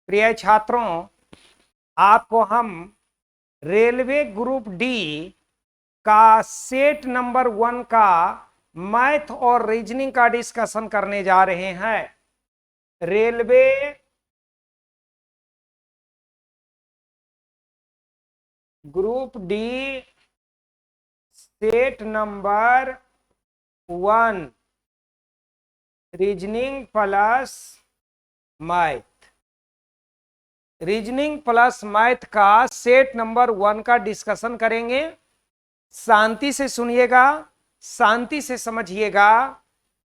प्रिय छात्रों, आपको हम रेलवे ग्रुप डी का सेट नंबर 1 का मैथ और रीजनिंग का डिस्कशन करने जा रहे हैं। Railway group D set number 1 reasoning plus math, reasoning plus math का सेट नंबर 1 का डिस्कशन करेंगे। शांति से सुनिएगा, शांति से समझिएगा,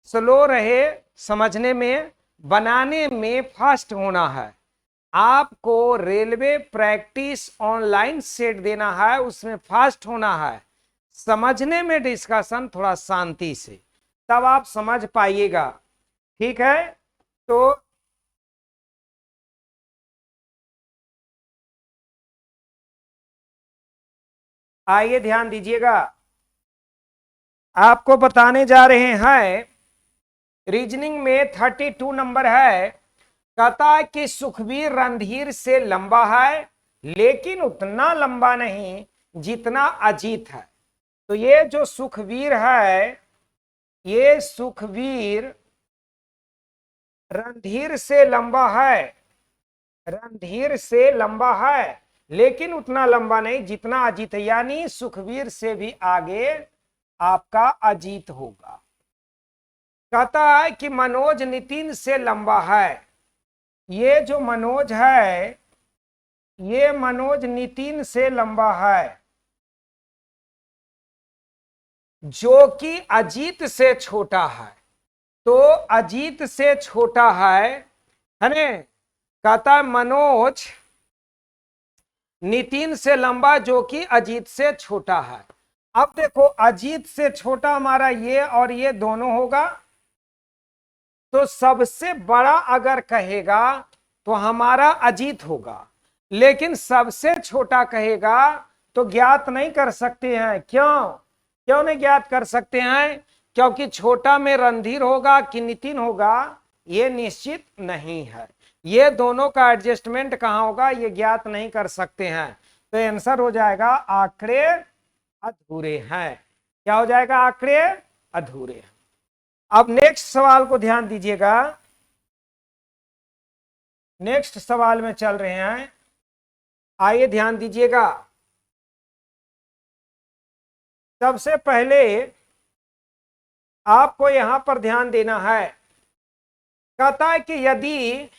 स्लो रहे समझने में, बनाने में फास्ट होना है। आपको रेलवे प्रैक्टिस ऑनलाइन सेट देना है, उसमें फास्ट होना है। समझने में डिस्कशन थोड़ा शांति से, तब आप समझ पाइएगा। ठीक है, तो आइए ध्यान दीजिएगा। आपको बताने जा रहे हैं, रीजनिंग में 32 नंबर है। कहता है कि सुखवीर रणधीर से लंबा है, लेकिन उतना लंबा नहीं जितना अजीत है। तो ये जो सुखवीर है, ये सुखवीर रणधीर से लंबा है, रणधीर से लंबा है, लेकिन उतना लंबा नहीं जितना अजीत है। यानी सुखवीर से भी आगे आपका अजीत होगा। कहता है कि मनोज नितिन से लंबा है। ये जो मनोज है, ये मनोज नितिन से लंबा है, जो कि अजीत से छोटा है। तो अजीत से छोटा है ने? कहता है मनोज नितिन से लंबा, जो कि अजीत से छोटा है। अब देखो, अजीत से छोटा हमारा ये और ये दोनों होगा, तो सबसे बड़ा अगर कहेगा तो हमारा अजीत होगा, लेकिन सबसे छोटा कहेगा तो ज्ञात नहीं कर सकते हैं। क्यों नहीं ज्ञात कर सकते हैं? क्योंकि छोटा में रणधीर होगा कि नितिन होगा, ये निश्चित नहीं है। ये दोनों का एडजस्टमेंट कहां होगा, ये ज्ञात नहीं कर सकते हैं। तो आंसर हो जाएगा आंकड़े अधूरे हैं। क्या हो जाएगा? आंकड़े अधूरे हैं। अब नेक्स्ट सवाल को ध्यान दीजिएगा। नेक्स्ट सवाल में चल रहे हैं, आइए ध्यान दीजिएगा। सबसे पहले आपको यहां पर ध्यान देना है। कहता है कि यदि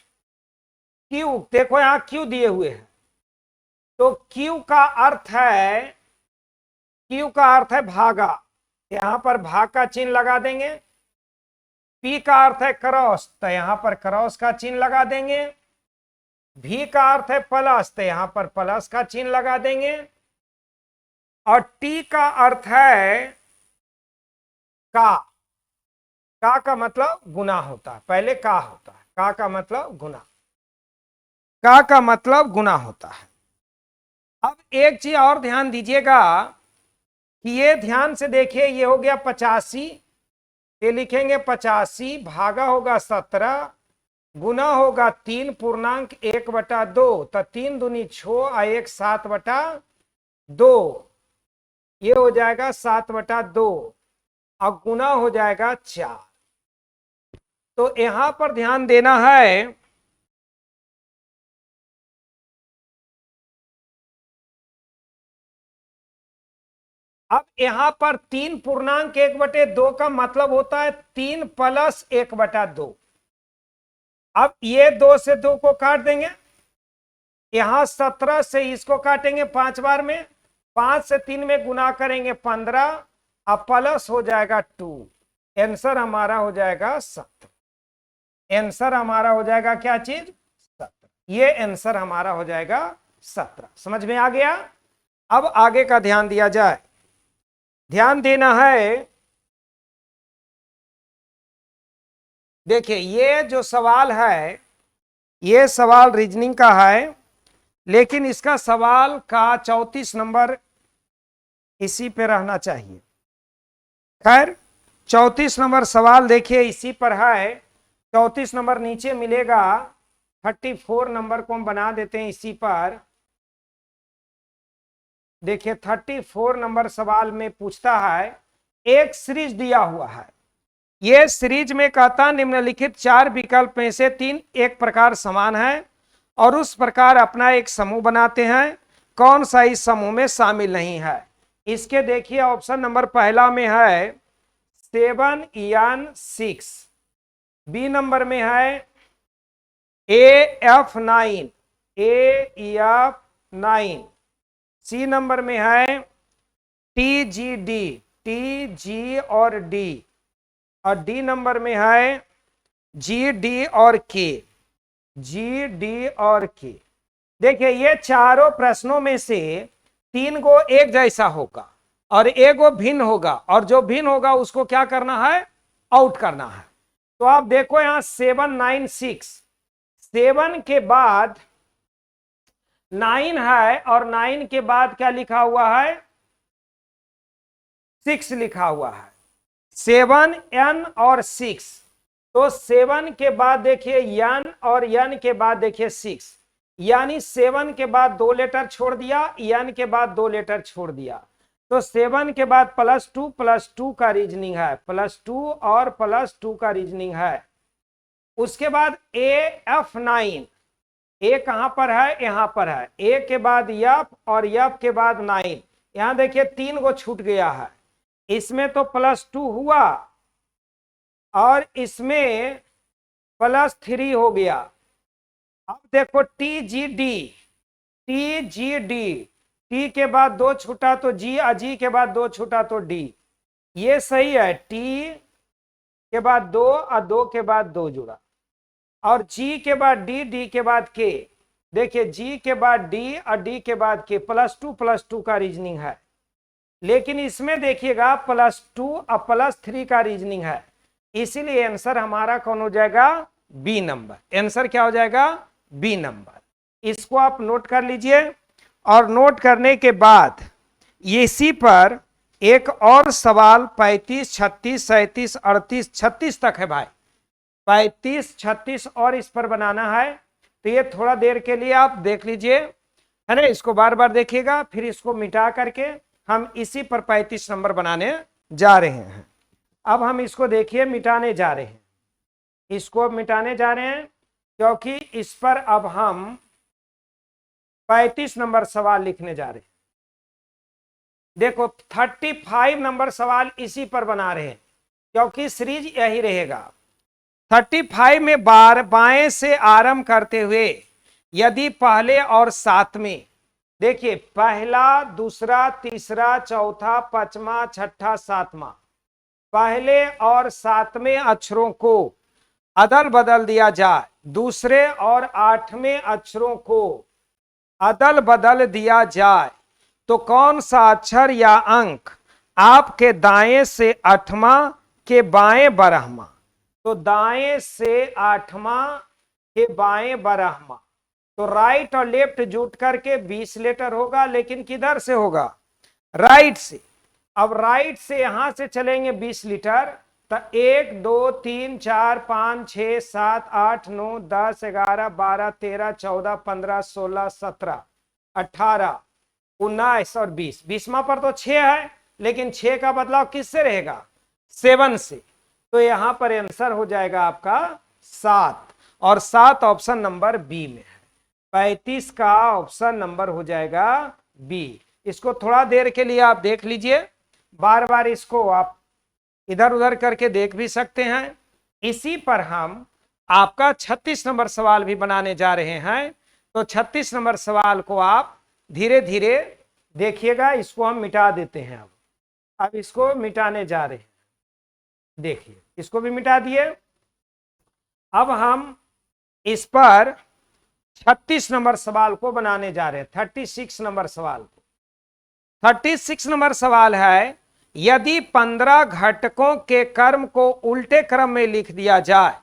क्यू, देखो यहां क्यू दिए हुए हैं, तो क्यू का अर्थ है, क्यू का अर्थ है भागा, यहां पर भाग का चिन्ह लगा देंगे। पी का अर्थ है क्रॉस, तो यहां पर क्रॉस का चिन्ह लगा देंगे। भी का अर्थ है प्लस, तो यहां पर प्लस का चिन्ह लगा देंगे। और टी का अर्थ है का मतलब गुना होता है, पहले का होता है, का मतलब गुना, का मतलब गुना होता है। अब एक चीज और ध्यान दीजिएगा कि ये ध्यान से देखिए, ये हो गया 85, ये लिखेंगे 85, भागा होगा 17, गुना होगा 3 पूर्णांक 1/2, तो 3 दूनी 6 और 1 7/2, ये हो जाएगा 7/2 और गुना हो जाएगा 4। तो यहां पर ध्यान देना है, अब यहां पर 3 पूर्णांक 1/2 का मतलब होता है 3 प्लस 1/2। अब ये 2 से 2 को काट देंगे, यहां 17 से इसको काटेंगे 5 बार में, 5 से 3 में गुना करेंगे 15, अब प्लस हो जाएगा 2। आंसर हमारा हो जाएगा 17। आंसर हमारा हो जाएगा क्या चीज? 17। ये आंसर हमारा हो जाएगा 17। समझ में आ गया? अब आगे का ध्यान दिया जाए। ध्यान देना है, देखिए ये जो सवाल है, ये सवाल रीजनिंग का है, लेकिन इसका सवाल का 34 नंबर इसी पे रहना चाहिए। खैर 34 नंबर सवाल देखिए इसी पर है, 34 नंबर नीचे मिलेगा। 34 नंबर को हम बना देते हैं इसी पर। देखिए 34 नंबर सवाल में पूछता है, एक सीरीज दिया हुआ है, ये सीरीज में कहता निम्नलिखित 4 विकल्प में से 3 एक प्रकार समान है और उस प्रकार अपना एक समूह बनाते हैं, कौन सा इस समूह में शामिल नहीं है। इसके देखिए ऑप्शन नंबर पहला में है 7n6, बी नंबर में है AF9, AF9, सी नंबर में है TGD, TG और D, और डी नंबर में है GD और K, GD और K। देखिए ये चारों प्रश्नों में से 3 को एक जैसा होगा और एक वो भिन्न होगा, और जो भिन्न होगा उसको क्या करना है, आउट करना है। तो आप देखो यहां 796, 7 के बाद 9 है और 9 के बाद क्या लिखा हुआ है, 6 लिखा हुआ है, 7n और 6। तो 7 के बाद देखिए n और n के बाद देखिए 6, यानी 7 के बाद 2 लेटर छोड़ दिया, n के बाद 2 लेटर छोड़ दिया, तो 7 के बाद +2 का रीजनिंग है, +2 और +2 का रीजनिंग है। उसके बाद AF9, ए कहां पर है, यहां पर है, ए के बाद यफ और यफ के बाद 9, यहां देखिए 3 को छूट गया है, इसमें तो +2 हुआ और इसमें +3 हो गया। अब देखो TGD, TGD, टी के बाद 2 छूटा तो जी, अजी के बाद 2 छूटा तो डी, ये सही है, टी के बाद 2 और 2 के बाद 2 जुड़ा, और जी के बाद डी, डी के बाद के, देखिए जी के बाद डी और डी के बाद के, +2 का रीजनिंग है। लेकिन इसमें देखिएगा +2 और +3 का रीजनिंग है, इसीलिए आंसर हमारा कौन हो जाएगा, बी नंबर। आंसर क्या हो जाएगा, बी नंबर। इसको आप नोट कर लीजिए, और नोट करने के बाद इसी पर एक और सवाल 35, 36, 37, 38, 36 तक है भाई, 35, 36 और इस पर बनाना है। तो ये थोड़ा देर के लिए आप देख लीजिए, है ना, इसको बार बार देखिएगा, फिर इसको मिटा करके हम इसी पर 35 नंबर बनाने जा रहे हैं। अब हम इसको देखिए मिटाने जा रहे हैं, इसको मिटाने जा रहे हैं, क्योंकि इस पर अब हम 35 नंबर सवाल लिखने जा रहे हैं। देखो 35 नंबर सवाल इसी पर बना रहे हैं, क्योंकि सीरीज यही रहेगा। 35 में बाएं से आरंभ करते हुए यदि पहले और सातवें, देखिए पहला, दूसरा, तीसरा, चौथा, पांचवा, छठा, सातवां, पहले और सातवें अक्षरों को अदल बदल दिया जाए, दूसरे और आठवें अक्षरों को अदल बदल दिया जाए, तो कौन सा अक्षर या अंक आपके दाएं से 8वां के बाएं 12वां, तो दाएं से 8वां के बाएं 12वां, तो राइट और लेफ्ट जुट करके 20 लेटर होगा, लेकिन किधर से होगा, राइट से। अब राइट से यहां से चलेंगे 20 लीटर, तो 1 2 3 4 5 6 7 8 9 10 11 12 13 14 15 16 17 18 19 और 20, 20वां पर तो 6 है, लेकिन 6 का बदलाव किससे रहेगा, 7 से, तो यहां पर आंसर हो जाएगा आपका 7, और 7 ऑप्शन नंबर बी में है। 35 का ऑप्शन नंबर हो जाएगा बी। इसको थोड़ा देर के लिए आप देख लीजिए, बार बार इसको आप इधर उधर करके देख भी सकते हैं। इसी पर हम आपका 36 नंबर सवाल भी बनाने जा रहे हैं, तो 36 नंबर सवाल को आप धीरे धीरे देखिएगा। इसको हम मिटा देते हैं, अब इसको मिटाने जा रहे हैं, देखिए इसको भी मिटा दिए। अब हम इस पर 36 नंबर सवाल को बनाने जा रहे हैं, 36 नंबर सवाल को। 36 नंबर सवाल है, यदि 15 घटकों के क्रम को उल्टे क्रम में लिख दिया जाए,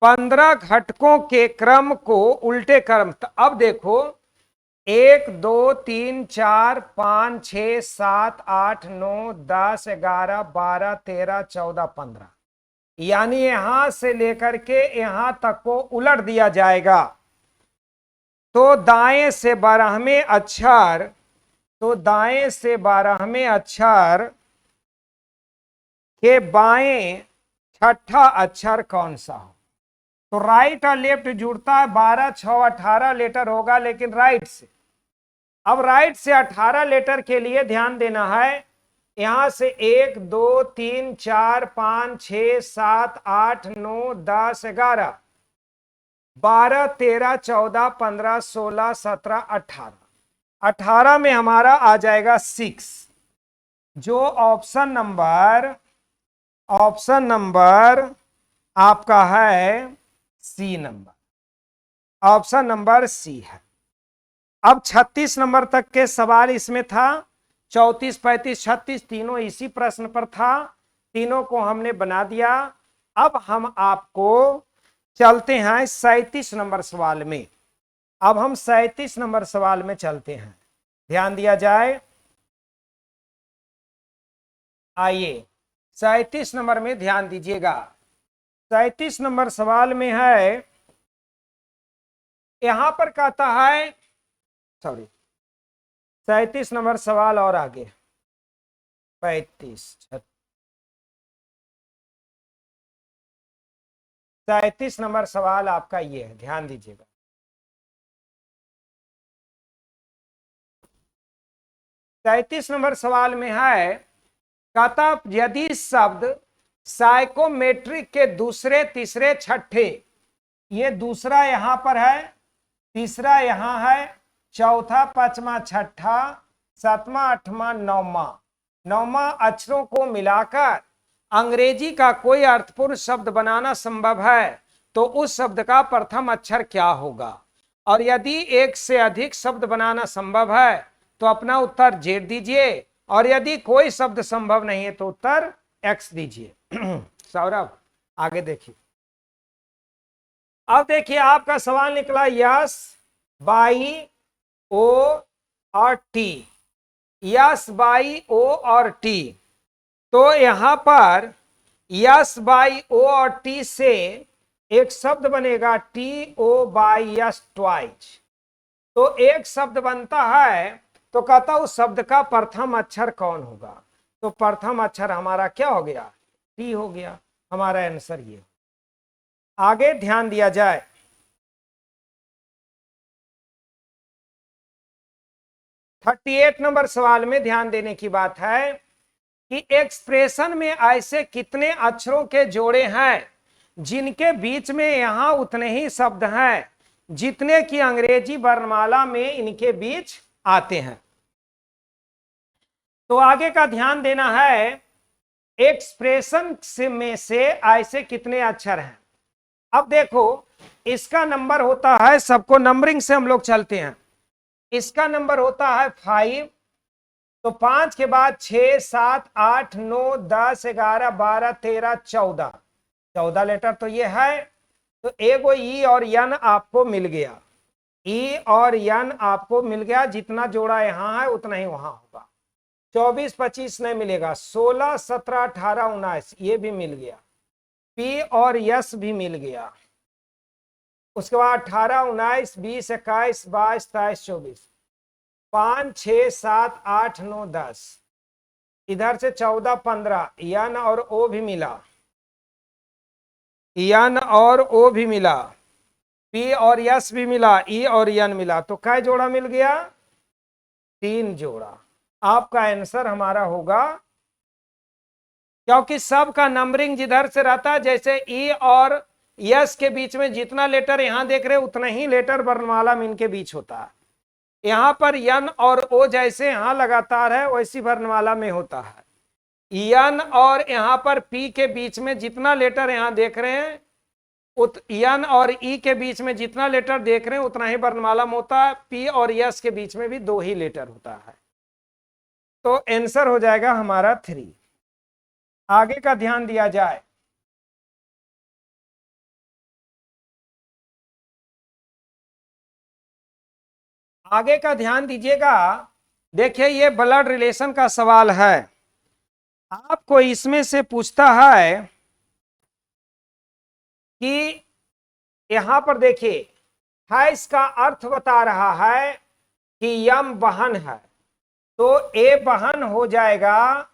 15 घटकों के क्रम को उल्टे क्रम, तो अब देखो 1 2 3 4 5 6 7 8 9 10 11 12 13 14 15, यानी यहां से लेकर के यहां तक को उलट दिया जाएगा। तो दाएं से 12वें अक्षर, तो दाएं से 12वें अक्षर के बाएं छठा अक्षर कौन सा हो? तो राइट और लेफ्ट जुड़ता है, 12 6 18 लेटर होगा, लेकिन राइट से। अब राइट से 18 लेटर के लिए ध्यान देना है, यहां से 1 2 3 4 5 6 7 8 9 10 11 12 13 14 15 16 17 18। 18 में हमारा आ जाएगा 6, जो ऑप्शन नंबर आपका है C number, option number C है। अब 36 नंबर तक के सवाल इसमें था, 34 35 36 तीनों इसी प्रश्न पर था, तीनों को हमने बना दिया। अब हम आपको चलते हैं 37 नंबर सवाल में। अब हम 37 नंबर सवाल में चलते हैं, ध्यान दिया जाए। आइए 37 नंबर में ध्यान दीजिएगा। 37 नंबर सवाल में है, यहां पर कहता है, सॉरी 37 नंबर सवाल और आगे 35 37 नंबर सवाल आपका ये है, ध्यान दीजिएगा। तैतीस नंबर सवाल में है, कहता यदि शब्द साइकोमेट्रिक के दूसरे तीसरे छठे, ये दूसरा यहां पर है, तीसरा यहां है, चौथा पांचवा छठा सातवां आठवां नौवां अक्षरों को मिलाकर अंग्रेजी का कोई अर्थपूर्ण शब्द बनाना संभव है, तो उस शब्द का प्रथम अक्षर क्या होगा? और यदि एक से अधिक शब्द बनाना संभव है तो अपना उत्तर जेड दीजिए, और यदि कोई शब्द संभव नहीं है तो उत्तर एक्स दीजिए। सौरभ आगे देखिए। अब देखिए आपका सवाल निकला यस बाई ओ और टी, यस बाई ओ और टी। तो यहां पर यस बाई ओ और टी से एक शब्द बनेगा T O by S twice. तो एक शब्द बनता है, तो कहता उस शब्द का प्रथम अक्षर कौन होगा? तो प्रथम अक्षर हमारा क्या हो गया? टी हो गया। हमारा आंसर ये। आगे ध्यान दिया जाए। थर्टी 38 नंबर सवाल में ध्यान देने की बात है कि एक्सप्रेशन में ऐसे कितने अक्षरों के जोड़े हैं जिनके बीच में यहां उतने ही शब्द हैं जितने की अंग्रेजी वर्णमाला में इनके बीच आते हैं। तो आगे का ध्यान देना है, एक्सप्रेशन में से ऐसे कितने अक्षर हैं। अब देखो इसका नंबर होता है, सबको नंबरिंग से हम लोग चलते हैं, इसका नंबर होता है 5। तो 5 के बाद 6 7 8 9 10 11 12 13 14 लेटर तो ये है। तो एगो ई और यन आपको मिल गया, ई और यन आपको मिल गया, जितना जोड़ा यहां है उतना ही वहां होगा। 24 25 नहीं मिलेगा, 16 17 18 19 ये भी मिल गया, पी और यस भी मिल गया। उसके बाद 18 19 20 21 22 23 24 5 6 7 8 9 10, इधर से 14 15 यन और ओ भी मिला, यन और ओ भी मिला, पी और यस भी मिला, ई और यन मिला। तो कै जोड़ा मिल गया? 3 जोड़ा। आपका आंसर हमारा होगा, क्योंकि सबका नंबरिंग जिधर से रहता है, जैसे ई और यस के बीच में जितना लेटर यहां देख रहे उतना ही लेटर वर्णमाला में इनके बीच होता है। यहां पर यन और ओ जैसे यहां लगातार है वैसी वर्णमाला में होता है। यन और यहां पर पी के बीच में जितना लेटर यहां देख रहे हैं, यन और ई के बीच में जितना लेटर देख रहे हैं उतना ही वर्णमाला में होता है। पी और यस के बीच में भी 2 ही लेटर होता है। तो आंसर हो जाएगा हमारा 3। आगे का ध्यान दिया जाए। आगे का ध्यान दीजिएगा। देखिए ये ब्लड रिलेशन का सवाल है, आपको इसमें से पूछता है कि यहां पर देखिए है, इसका अर्थ बता रहा है कि यम बहन है, तो ए बहन हो जाएगा,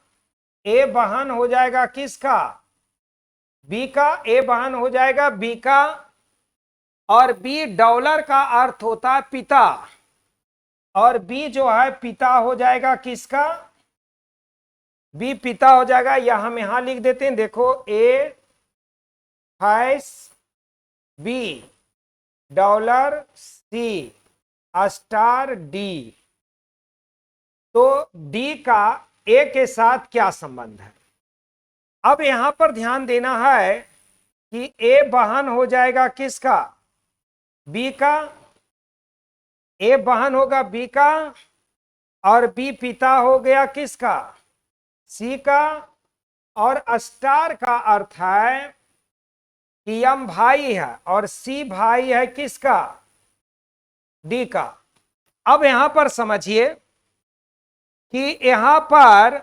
ए बहन हो जाएगा किसका, बी का, ए बहन हो जाएगा बी का, और बी डॉलर का अर्थ होता है पिता, और बी जो है पिता हो जाएगा किसका, बी पिता हो जाएगा, या हम यहां लिख देते हैं, देखो A hash B dollar C star D, तो डी का ए के साथ क्या संबंध है। अब यहां पर ध्यान देना है कि ए बहन हो जाएगा किसका, बी का, ए बहन होगा बी का, और बी पिता हो गया किसका, सी का, और स्टार का अर्थ है कि यम भाई है और सी भाई है किसका, डी का। अब यहां पर समझिए कि यहां पर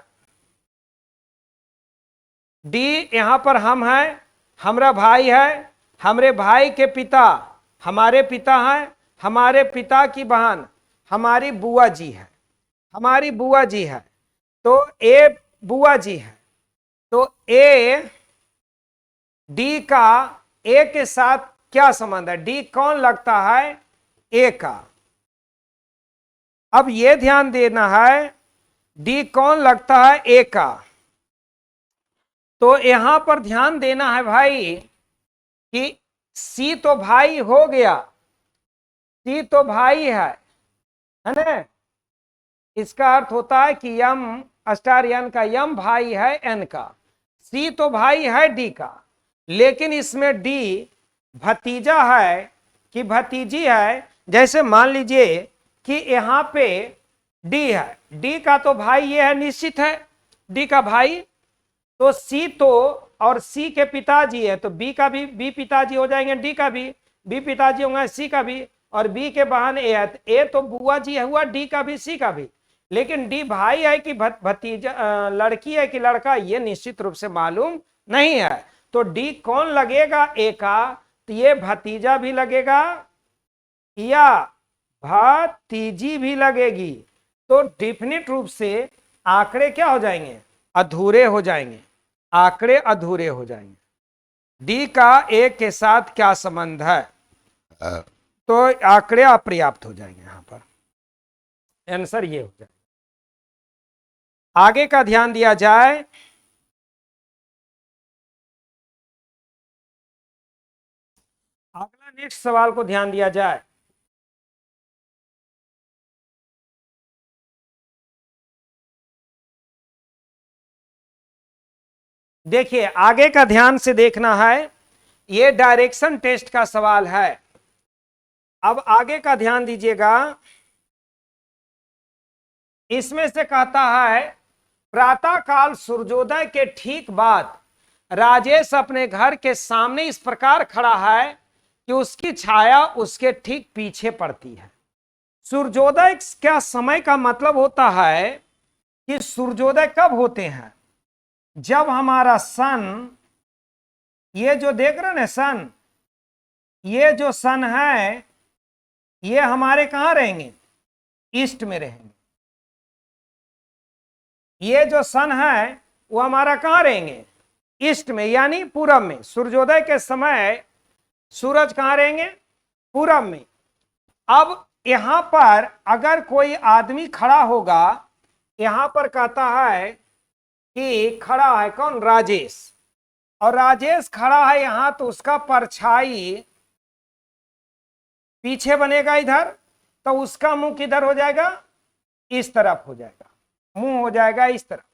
डी, यहां पर हम हैं, हमारा भाई है, हमरे भाई के पिता हमारे पिता हैं, हमारे पिता की बहन हमारी बुआ जी है, हमारी बुआ जी है, तो ए बुआ जी है, तो ए डी का ए के साथ क्या संबंध है, डी कौन लगता है, ए का। अब यह ध्यान देना है डी कौन लगता है, ए का, तो यहां पर ध्यान देना है भाई कि सी तो भाई हो गया, सी तो भाई है ना, इसका अर्थ होता है कि यम स्टार एन का, यम भाई है एन का, सी तो भाई है डी का, लेकिन इसमें डी भतीजा है कि भतीजी है। जैसे मान लीजिए कि यहां पे डी है, डी का तो भाई ये है, निश्चित है डी का भाई, तो सी तो, और सी के पिताजी है, तो बी का भी, बी पिताजी हो जाएंगे, डी का भी बी पिताजी होंगे, सी का भी, और बी के बहन ए है, ए तो बुआ जी हुआ, डी का भी सी का भी, लेकिन डी भाई है कि भतीजा, लड़की है कि लड़का, ये निश्चित रूप से मालूम नहीं है, तो डी कौन लगेगा, ए का, तो ये भतीजा भी लगेगा या भतीजी भी लगेगी, तो डेफिनेट रूप से आंकड़े क्या हो जाएंगे, अधूरे हो जाएंगे, आंकड़े अधूरे हो जाएंगे। डी का ए के साथ क्या संबंध है, तो आंकड़े अपर्याप्त हो जाएंगे, यहां पर आंसर ये हो जाएगा। आगे का ध्यान दिया जाए, अगला नेक्स्ट सवाल को ध्यान दिया जाए। देखिए आगे का ध्यान से देखना है, यह डायरेक्शन टेस्ट का सवाल है। अब आगे का ध्यान दीजिएगा, इसमें से कहता है प्रातः काल सूर्योदय के ठीक बाद राजेश अपने घर के सामने इस प्रकार खड़ा है कि उसकी छाया उसके ठीक पीछे पड़ती है। सूर्योदय क्या समय का मतलब होता है कि सूर्योदय कब होते हैं, जब हमारा सन, ये जो देख रहे ना सन, ये जो सन है ये हमारे कहां रहेंगे, ईस्ट में रहेंगे। ये जो सन है वो हमारा कहां रहेंगे, ईस्ट में, यानी पूरब में। सूर्योदय के समय सूरज कहां रहेंगे, पूरब में। अब यहां पर अगर कोई आदमी खड़ा होगा, यहां पर कहता है कि खड़ा है कौन, राजेश, और राजेश खड़ा है यहां, तो उसका परछाई पीछे बनेगा इधर, तो उसका मुंह किधर हो जाएगा, इस तरफ हो जाएगा, मुंह हो जाएगा इस तरफ।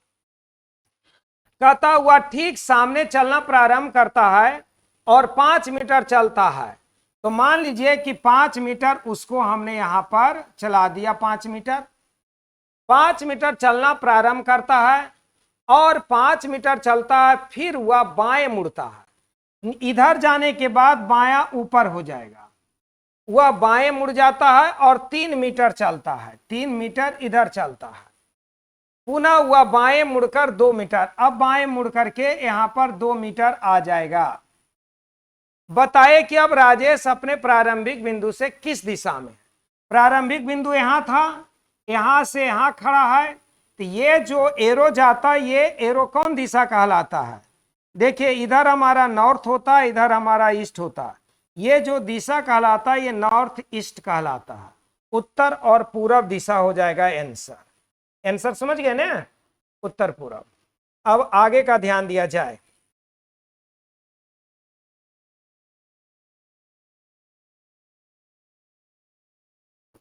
कहता हुआ ठीक सामने चलना प्रारंभ करता है और 5 मीटर चलता है, तो मान लीजिए कि 5 मीटर उसको हमने यहां पर चला दिया, 5 मीटर, 5 मीटर चलना प्रारंभ करता है और 5 मीटर चलता है, फिर वह बाएं मुड़ता है, इधर जाने के बाद बायां ऊपर हो जाएगा, वह बाएं मुड़ जाता है और 3 मीटर चलता है, 3 मीटर इधर चलता है, पुनः वह बाएं मुड़कर 2 मीटर, अब बाएं मुड़ करके यहां पर 2 मीटर आ जाएगा। बताए कि अब राजेश अपने प्रारंभिक बिंदु से किस दिशा में। प्रारंभिक बिंदु यहां था, यहां से यहां खड़ा है, तो ये जो एरो जाता है ये एरो कौन दिशा कहलाता है? देखिए इधर हमारा नॉर्थ होता है, इधर हमारा ईस्ट होता है। ये जो दिशा कहलाता है ये नॉर्थ ईस्ट कहलाता है। उत्तर और पूरब दिशा हो जाएगा आंसर। आंसर समझ गए ना, उत्तर पूरब। अब आगे का ध्यान दिया जाए।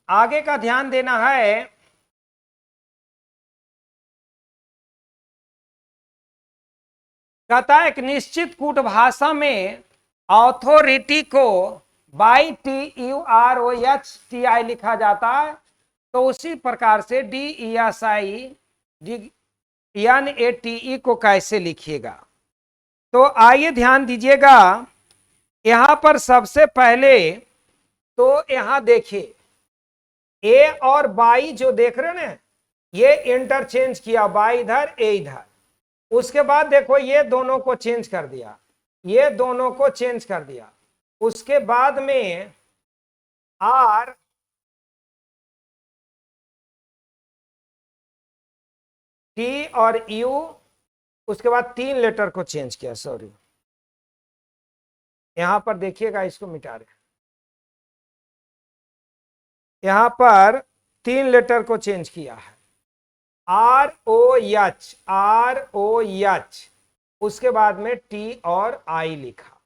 आगे का ध्यान देना है, कहता है एक निश्चित कूट भाषा में ऑथोरिटी को बाई TUROHTI लिखा जाता है, तो उसी प्रकार से DESINATE को कैसे लिखिएगा? तो आइए ध्यान दीजिएगा, यहां पर सबसे पहले तो यहां देखिए ए और बाई जो देख रहे हैं ना, ये इंटरचेंज किया, बाई इधर ए इधर। उसके बाद देखो ये दोनों को चेंज कर दिया, ये दोनों को चेंज कर दिया। उसके बाद में आर टी और यू, उसके बाद 3 लेटर को चेंज किया। सॉरी, यहां पर देखिएगा, इसको मिटा रहे, यहां पर 3 लेटर को चेंज किया है, ROH, उसके बाद में टी और आई लिखा।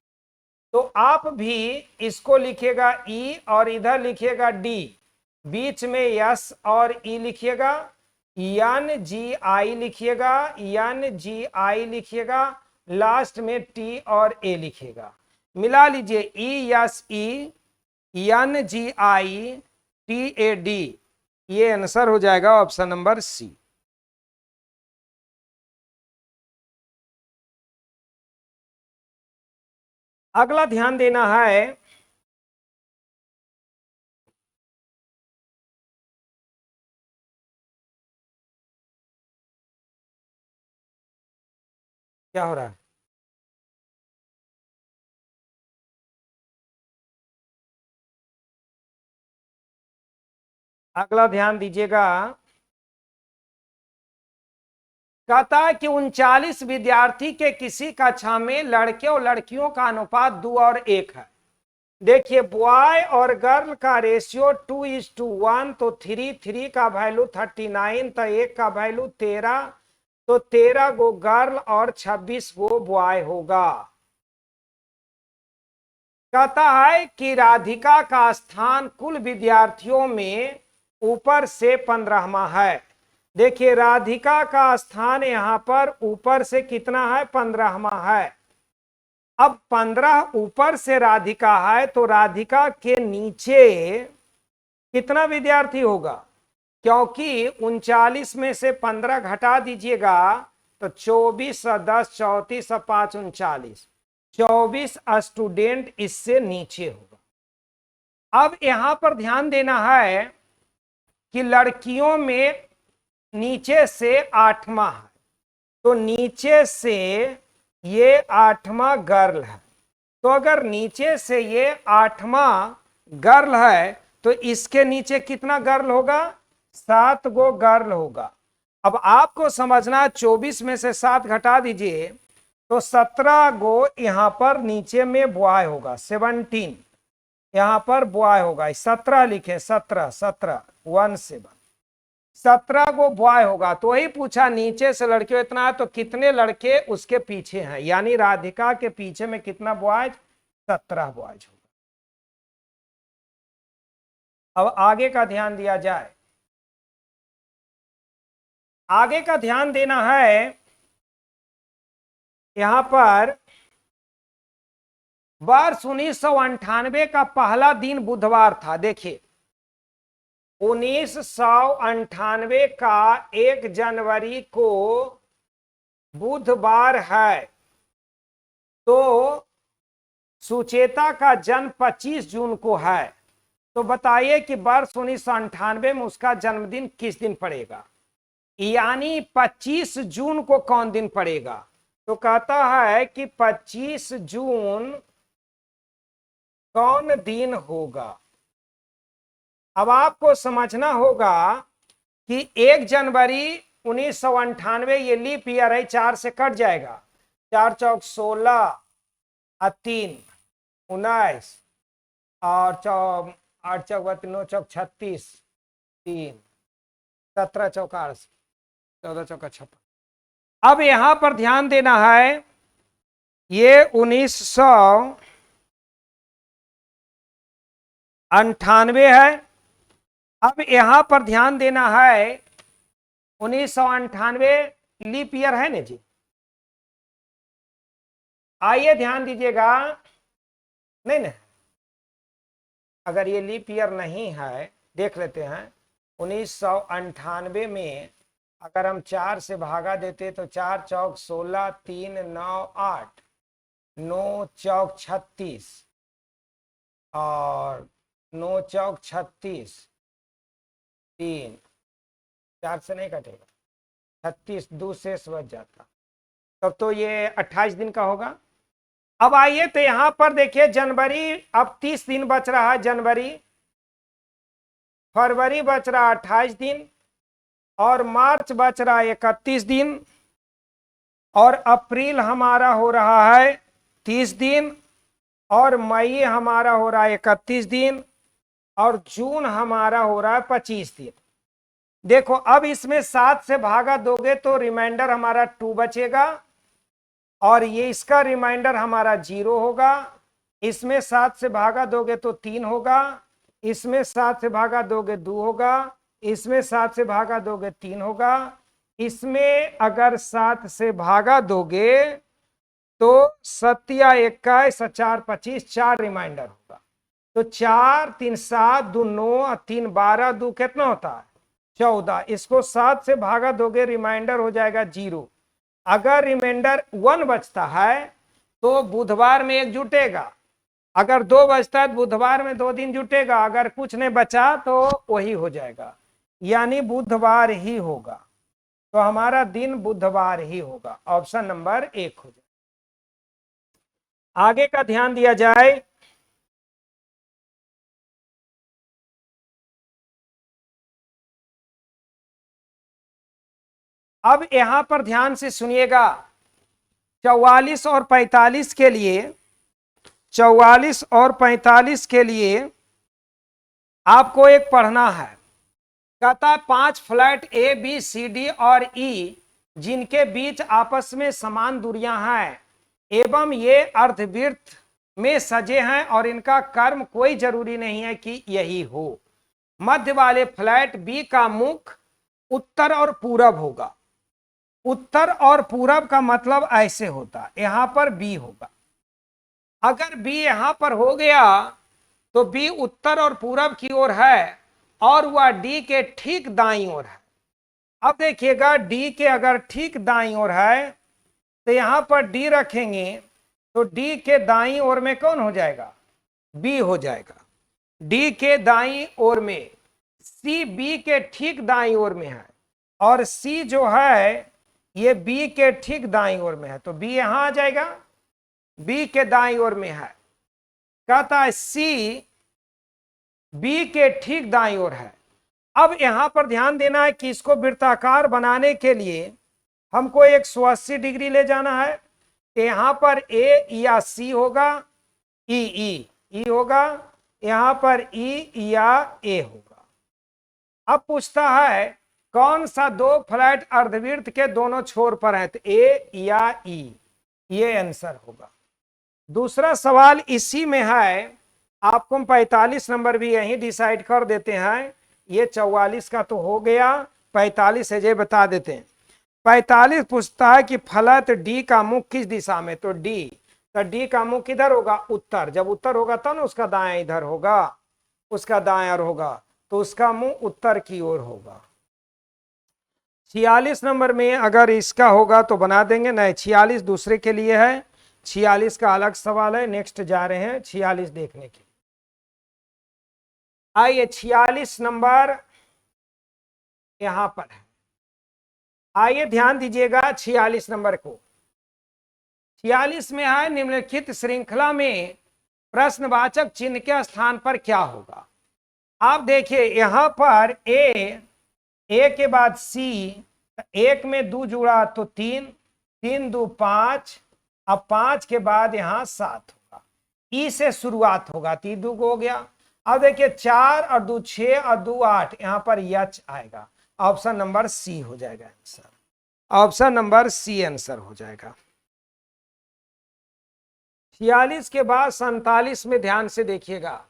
तो आप भी इसको लिखिएगा ई और इधर लिखिएगा डी, बीच में यस और ई लिखिएगा, NGI लिखिएगा, NGI लिखिएगा, लास्ट में टी और ए लिखिएगा। मिला लीजिए ESE NGI TAD, ये आंसर हो जाएगा ऑप्शन नंबर सी। अगला ध्यान देना है, क्या हो रहा है? अगला ध्यान दीजिएगा, कहता है कि 39 विद्यार्थी के किसी कक्षा में लड़के और लड़कियों का अनुपात 2 और 1 है। देखिए बॉय और गर्ल का रेशियो 2:1, तो 3 का वैल्यू 39, तो 1 का वैल्यू 13, तो 13 गो गर्ल और 26 गो बॉय होगा। कहता है कि राधिका का स्थान कुल विद्यार्थियों में ऊपर से 15वां है। देखिए राधिका का स्थान यहां पर ऊपर से कितना है? 15वां है। अब 15 ऊपर से राधिका है, तो राधिका के नीचे कितना विद्यार्थी होगा? क्योंकि 39 में से 15 घटा दीजिएगा तो 24 और 10 34 और 5 39, 24 स्टूडेंट इससे नीचे होगा। अब यहां पर ध्यान देना है कि लड़कियों में नीचे से 8वां है, तो नीचे से ये 8वां गर्ल है। तो अगर नीचे से ये 8वां गर्ल है, तो इसके नीचे कितना गर्ल होगा? 7 गो गर्ल होगा। अब आपको समझना, 24 में से 7 घटा दीजिए तो 17 गो यहां पर नीचे में बॉय होगा, 17 यहां पर बॉय होगा। 17 लिखे, 17 17 1 7, 17 गो बॉय होगा। तो वही पूछा नीचे से लड़कियों इतना है, तो कितने लड़के उसके पीछे हैं, यानी राधिका के पीछे में कितना बॉयज? 17 बॉयज होगा। अब आगे का ध्यान दिया जाए, आगे का ध्यान देना है, यहां पर वर्ष 1998 का पहला दिन बुधवार था। देखिए 1998 का 1 जनवरी को बुधवार है, तो सुचेता का जन्म 25 जून को है। तो बताइए कि वर्ष 1998 में उसका जन्मदिन किस दिन पड़ेगा, यानी 25 जून को कौन दिन पड़ेगा? तो कहता है कि 25 जून कौन दिन होगा। अब आपको समझना होगा कि 1 जनवरी 1998 ये लीप ईयर है, 4 से कट जाएगा, 4 चौक 16 और 3 19 और 8 चौक 9 चौक 36 3 17 चौक 8 14 चौक 56। अब यहां पर ध्यान देना है, ये 1998 है। अब यहां पर ध्यान देना है, 1998 लीप ईयर है ना जी। आइए ध्यान दीजिएगा, नहीं ना, अगर ये लीप ईयर नहीं है, देख लेते हैं। 1998 में अगर हम 4 से भागा देते तो 4 चौक 16 3 9 8 9 चौक 36 और 9 चौक 36 3 4 से नहीं कटेगा, 36 2 शेष बच जाता, तब तो ये 28 दिन का होगा। अब आइए तो यहां पर देखिए जनवरी, अब 30 दिन बच रहा है जनवरी, फरवरी बच रहा 28 दिन, और मार्च बच रहा 31 दिन, और अप्रैल हमारा हो रहा है 30 दिन, और मई हमारा हो रहा है 31 दिन, और जून हमारा हो रहा है 25 दिन। देखो अब इसमें 7 से भागा दोगे तो रिमाइंडर हमारा 2 बचेगा, और ये इसका रिमाइंडर हमारा 0 होगा। इसमें 7 से भागा दोगे तो 3 होगा, इसमें 7 से भागा दोगे 2 होगा, इसमें 7 से भागा दोगे 3 होगा, इसमें अगर 7 से भागा दोगे तो 7 या 21 4 25 4 रिमाइंडर होगा। तो 4 3 7 2 9 3 12 2 कितना होता है 14। इसको 7 से भागा दोगे रिमाइंडर हो जाएगा 0। अगर रिमाइंडर 1 बचता है तो बुधवार में 1 जुटेगा, अगर 2 बचता है तो बुधवार में 2 दिन जुटेगा, अगर कुछ नहीं बचा तो वही हो जाएगा, यानी बुधवार ही होगा। तो हमारा दिन बुधवार ही होगा, ऑप्शन नंबर 1 हो जाए। आगे का ध्यान दिया जाए, अब यहां पर ध्यान से सुनिएगा, 44 और 45 के लिए, 44 और 45 के लिए आपको एक पढ़ना है। कहता है 5 flat A B C D और ई जिनके बीच आपस में समान दूरियां हैं एवं ये अर्धवृत्त में सजे हैं और इनका कर्म कोई जरूरी नहीं है कि यही हो। मध्य वाले फ्लैट बी का मुख उत्तर और पूरब होगा। उत्तर और पूरब का मतलब ऐसे होता, यहां पर बी होगा। अगर बी यहां पर हो गया तो बी उत्तर और पूरब की ओर है और वह डी के ठीक दाईं ओर है। अब देखिएगा डी के अगर ठीक दाईं ओर है तो यहां पर डी रखेंगे तो डी के दाईं ओर में कौन हो जाएगा, बी हो जाएगा। डी के दाईं ओर में सी बी के ठीक दाईं ओर में है, और सी जो है ये बी के ठीक दाईं ओर में है, तो बी यहां आ जाएगा, बी के दाईं ओर में है। कहता है सी बी के ठीक दाईं ओर है। अब यहां पर ध्यान देना है कि इसको वृत्ताकार बनाने के लिए हमको 180 डिग्री ले जाना है। यहां पर ए या सी होगा, ई होगा, यहां पर ई या ए होगा। अब पूछता है कौन सा 2 फ्लैट अर्धवृत्त के दोनों छोर पर है, तो ए या ई, ये आंसर होगा। दूसरा सवाल इसी में है, आपको हम 45 नंबर भी यही डिसाइड कर देते हैं। ये 44 का तो हो गया, 45 है, ये बता देते हैं। 45 पूछता है कि फलक डी का मुख किस दिशा में, तो डी का मुख किधर होगा, उत्तर। जब उत्तर होगा तब ना उसका दाएं इधर होगा, उसका दाएं और होगा, तो उसका मुंह उत्तर की ओर होगा। 46 नंबर में अगर इसका होगा तो बना देंगे, नहीं 46 दूसरे के लिए है, 46 का अलग सवाल है। नेक्स्ट जा रहे हैं 46 देखने के। आइए 46 नंबर यहां पर है, आइए ध्यान दीजिएगा 46 नंबर को। 46 में है निम्नलिखित श्रृंखला में प्रश्नवाचक चिन्ह के स्थान पर क्या होगा। आप देखिए यहां पर ए के बाद सी, एक में 2 जुड़ा तो 3, 3 2 5, अब 5 के बाद यहां 7 होगा, ई से शुरुआत होगा, 3 2 हो गया। अब देखिए 4 और 2 6 और 2 8, यहां पर यच आएगा, ऑप्शन नंबर सी हो जाएगा answer, option number C answer हो जाएगा। 46 के बाद 47 में ध्यान से देखिएगा,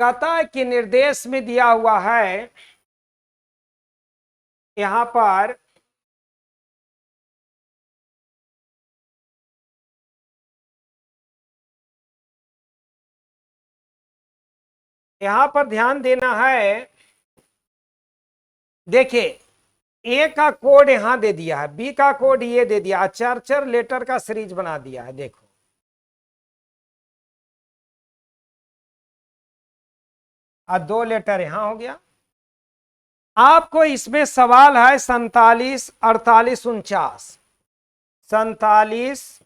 कहता है कि निर्देश में दिया हुआ है यहां पर ध्यान देना है। देखिए ए का कोड यहां दे दिया है, बी का कोड ये दे दिया, चार लेटर का सीरीज बना दिया है। देखो और 2 लेटर यहां हो गया। आपको इसमें सवाल है 47 48 49, 47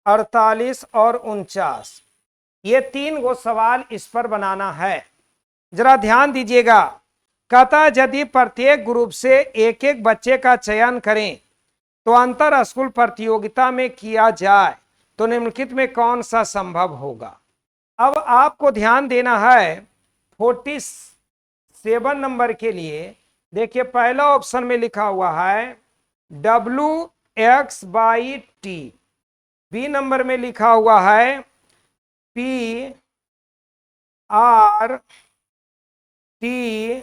48 और 49, ये 3 गो सवाल इस पर बनाना है। जरा ध्यान दीजिएगा, कहता यदि प्रत्येक ग्रुप से एक एक बच्चे का चयन करें तो अंतर स्कूल प्रतियोगिता में किया जाए तो निम्नलिखित में कौन सा संभव होगा। अब आपको ध्यान देना है 47 नंबर के लिए। देखिए पहला ऑप्शन में लिखा हुआ है WX/T, बी नंबर में लिखा हुआ है PR/T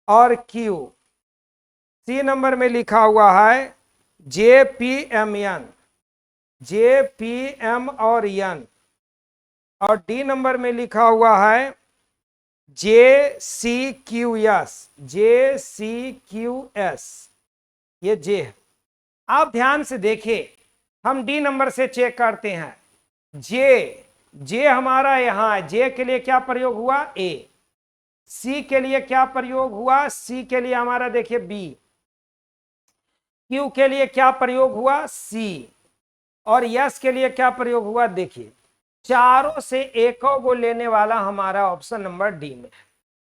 और Q, सी नंबर में लिखा हुआ है JPM और N, और डी नंबर में लिखा हुआ है JCQS, ये जे है। आप ध्यान से देखिए, हम डी नंबर से चेक करते हैं। जे हमारा यहां है, जे के लिए क्या प्रयोग हुआ ए, सी के लिए क्या प्रयोग हुआ, सी के लिए हमारा देखिए बी, क्यू के लिए क्या प्रयोग हुआ सी, और यस के लिए क्या प्रयोग हुआ, देखिए चारों से एक को लेने वाला हमारा ऑप्शन नंबर डी में है।